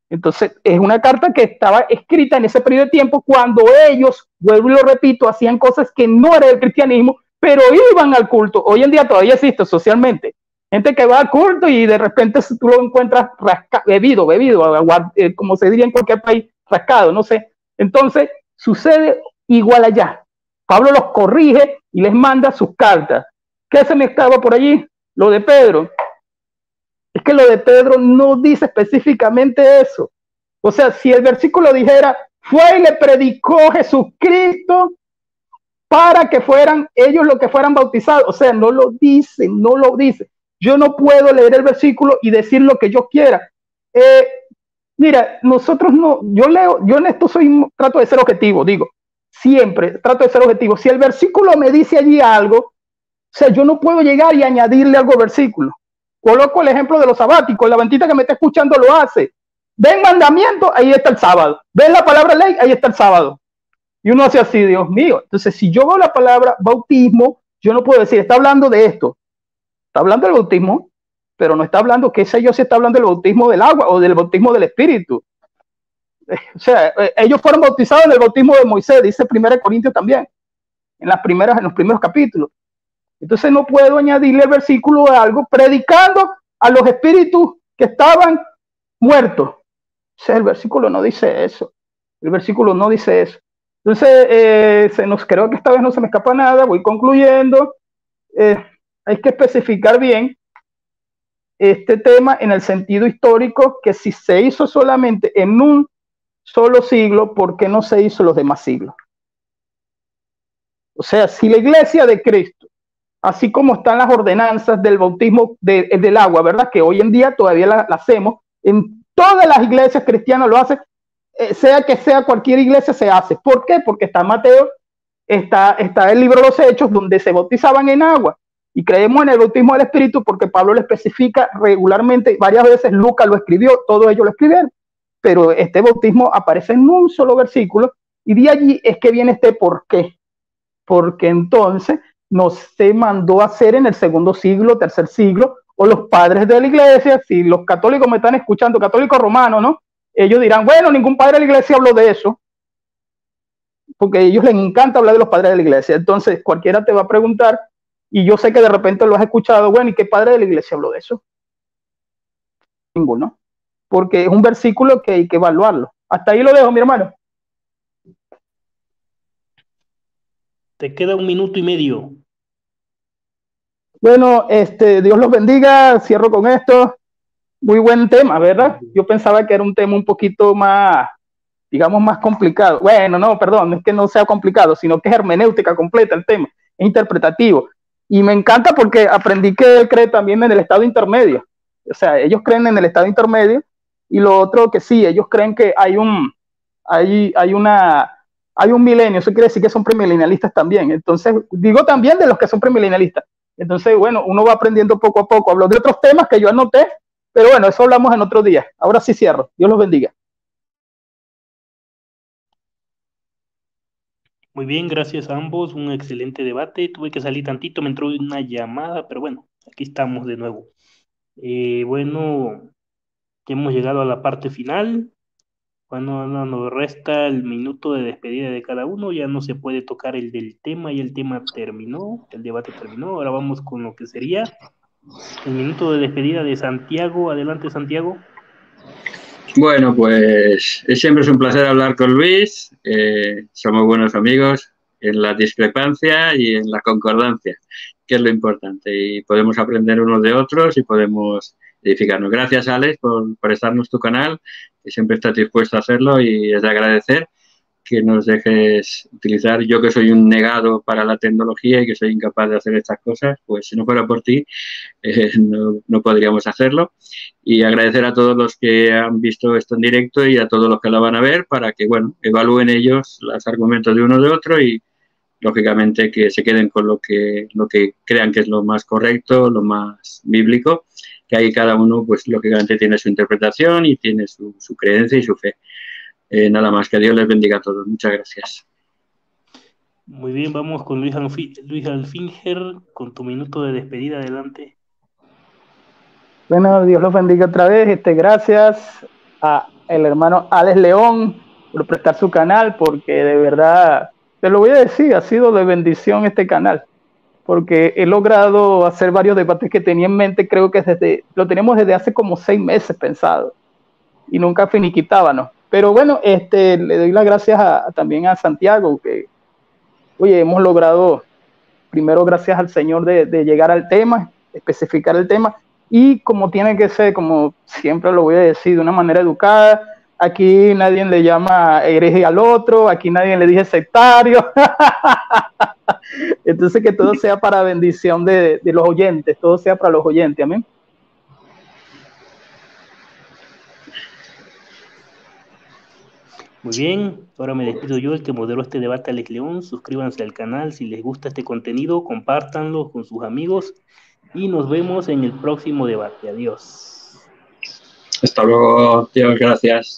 Entonces, es una carta que estaba escrita en ese periodo de tiempo cuando ellos, vuelvo y lo repito, hacían cosas que no era el cristianismo, pero iban al culto. Hoy en día todavía existe socialmente. Gente que va al culto y de repente tú lo encuentras bebido, como se diría en cualquier país, rascado, no sé. Entonces, sucede igual allá. Pablo los corrige y les manda sus cartas. ¿Qué se me estaba por allí? Lo de Pedro. Es que lo de Pedro no dice específicamente eso. O sea, si el versículo dijera, fue y le predicó Jesucristo para que fueran ellos los que fueran bautizados. O sea, no lo dice, no lo dice. Yo no puedo leer el versículo y decir lo que yo quiera. Mira, nosotros no, yo en esto trato de ser objetivo, digo, siempre trato de ser objetivo. Si el versículo me dice allí algo, o sea, yo no puedo llegar y añadirle algo al versículo. Coloco el ejemplo de los sabáticos, la bandita que me está escuchando lo hace. Ven mandamiento, ahí está el sábado. Ven la palabra ley, ahí está el sábado. Y uno hace así, Dios mío. Entonces, si yo veo la palabra bautismo, yo no puedo decir, está hablando de esto. Está hablando del bautismo, pero no está hablando, qué sé yo, si está hablando del bautismo del agua o del bautismo del Espíritu. O sea, ellos fueron bautizados en el bautismo de Moisés, dice 1 Corintios también, en los primeros capítulos. Entonces no puedo añadirle el versículo de algo predicando a los espíritus que estaban muertos. O sea, el versículo no dice eso. El versículo no dice eso. Entonces, creo que esta vez no se me escapa nada, voy concluyendo. Hay que especificar bien este tema en el sentido histórico, que si se hizo solamente en un solo siglo, ¿por qué no se hizo los demás siglos? O sea, si la iglesia de Cristo, así como están las ordenanzas del bautismo del agua, ¿verdad? Que hoy en día todavía la hacemos, en todas las iglesias cristianas lo hacen, sea que sea cualquier iglesia se hace. ¿Por qué? Porque está Mateo, está el libro de los Hechos, donde se bautizaban en agua. Y creemos en el bautismo del Espíritu porque Pablo lo especifica regularmente, varias veces Lucas lo escribió, todos ellos lo escribieron, pero este bautismo aparece en un solo versículo y de allí es que viene este por qué. Porque entonces no se mandó a hacer en el 2 siglo, 3 siglo, o los padres de la iglesia, si los católicos me están escuchando, católicos romanos, ¿no? Ellos dirán, bueno, ningún padre de la iglesia habló de eso, porque a ellos les encanta hablar de los padres de la iglesia. Entonces cualquiera te va a preguntar, y yo sé que de repente lo has escuchado, bueno, ¿y qué padre de la iglesia habló de eso? Ninguno, porque es un versículo que hay que evaluarlo. Hasta ahí lo dejo, mi hermano. Te queda 1 minuto y medio. Bueno, Dios los bendiga, cierro con esto. Muy buen tema, ¿verdad? Yo pensaba que era un tema un poquito más, digamos, más complicado. Bueno, no, perdón, no es que no sea complicado, sino que es hermenéutica completa el tema, es interpretativo. Y me encanta porque aprendí que él cree también en el estado intermedio. O sea, ellos creen en el estado intermedio y lo otro que sí, ellos creen que hay un milenio, eso quiere decir que son premilenialistas también. Entonces, digo también de los que son premilenialistas. Entonces, bueno, uno va aprendiendo poco a poco. Hablo de otros temas que yo anoté, pero bueno, eso hablamos en otro día. Ahora sí cierro. Dios los bendiga. Muy bien, gracias a ambos, un excelente debate. Tuve que salir tantito, me entró una llamada, pero bueno, aquí estamos de nuevo. Bueno, ya hemos llegado a la parte final. Bueno, nos resta el minuto de despedida de cada uno, ya no se puede tocar el del tema y el tema terminó, el debate terminó. Ahora vamos con lo que sería el minuto de despedida de Santiago. Adelante, Santiago. Bueno, pues siempre es un placer hablar con Luis, somos buenos amigos, en la discrepancia y en la concordancia, que es lo importante. Y podemos aprender unos de otros y podemos edificarnos. Gracias, Alex, por estarnos tu canal, que siempre estás dispuesto a hacerlo y es de agradecer que nos dejes utilizar. Yo que soy un negado para la tecnología y que soy incapaz de hacer estas cosas, pues si no fuera por ti, no podríamos hacerlo. Y agradecer a todos los que han visto esto en directo y a todos los que lo van a ver para que, bueno, evalúen ellos los argumentos de uno de otro y, lógicamente, que se queden con lo que crean que es lo más correcto, lo más bíblico, que ahí cada uno, pues, lógicamente tiene su interpretación y tiene su creencia y su fe. Nada más, que Dios les bendiga a todos. Muchas gracias. Muy bien, vamos con Luis Alfinger, con tu minuto de despedida, adelante. Bueno, Dios los bendiga otra vez. Gracias a el hermano Alex León por prestar su canal, porque de verdad, te lo voy a decir, ha sido de bendición este canal, porque he logrado hacer varios debates que tenía en mente. Creo que lo tenemos desde hace como 6 meses pensado y nunca finiquitábamos. Pero bueno, le doy las gracias también a Santiago, que, oye, hemos logrado, primero gracias al Señor de llegar al tema, especificar el tema, y como tiene que ser, como siempre lo voy a decir, de una manera educada. Aquí nadie le llama hereje al otro, aquí nadie le dice sectario. Entonces, que todo sea para bendición de los oyentes, todo sea para los oyentes, amén. Muy bien, ahora me despido yo, el que moderó este debate, Alex León. Suscríbanse al canal si les gusta este contenido, compártanlo con sus amigos y nos vemos en el próximo debate. Adiós. Hasta luego, Dios, gracias.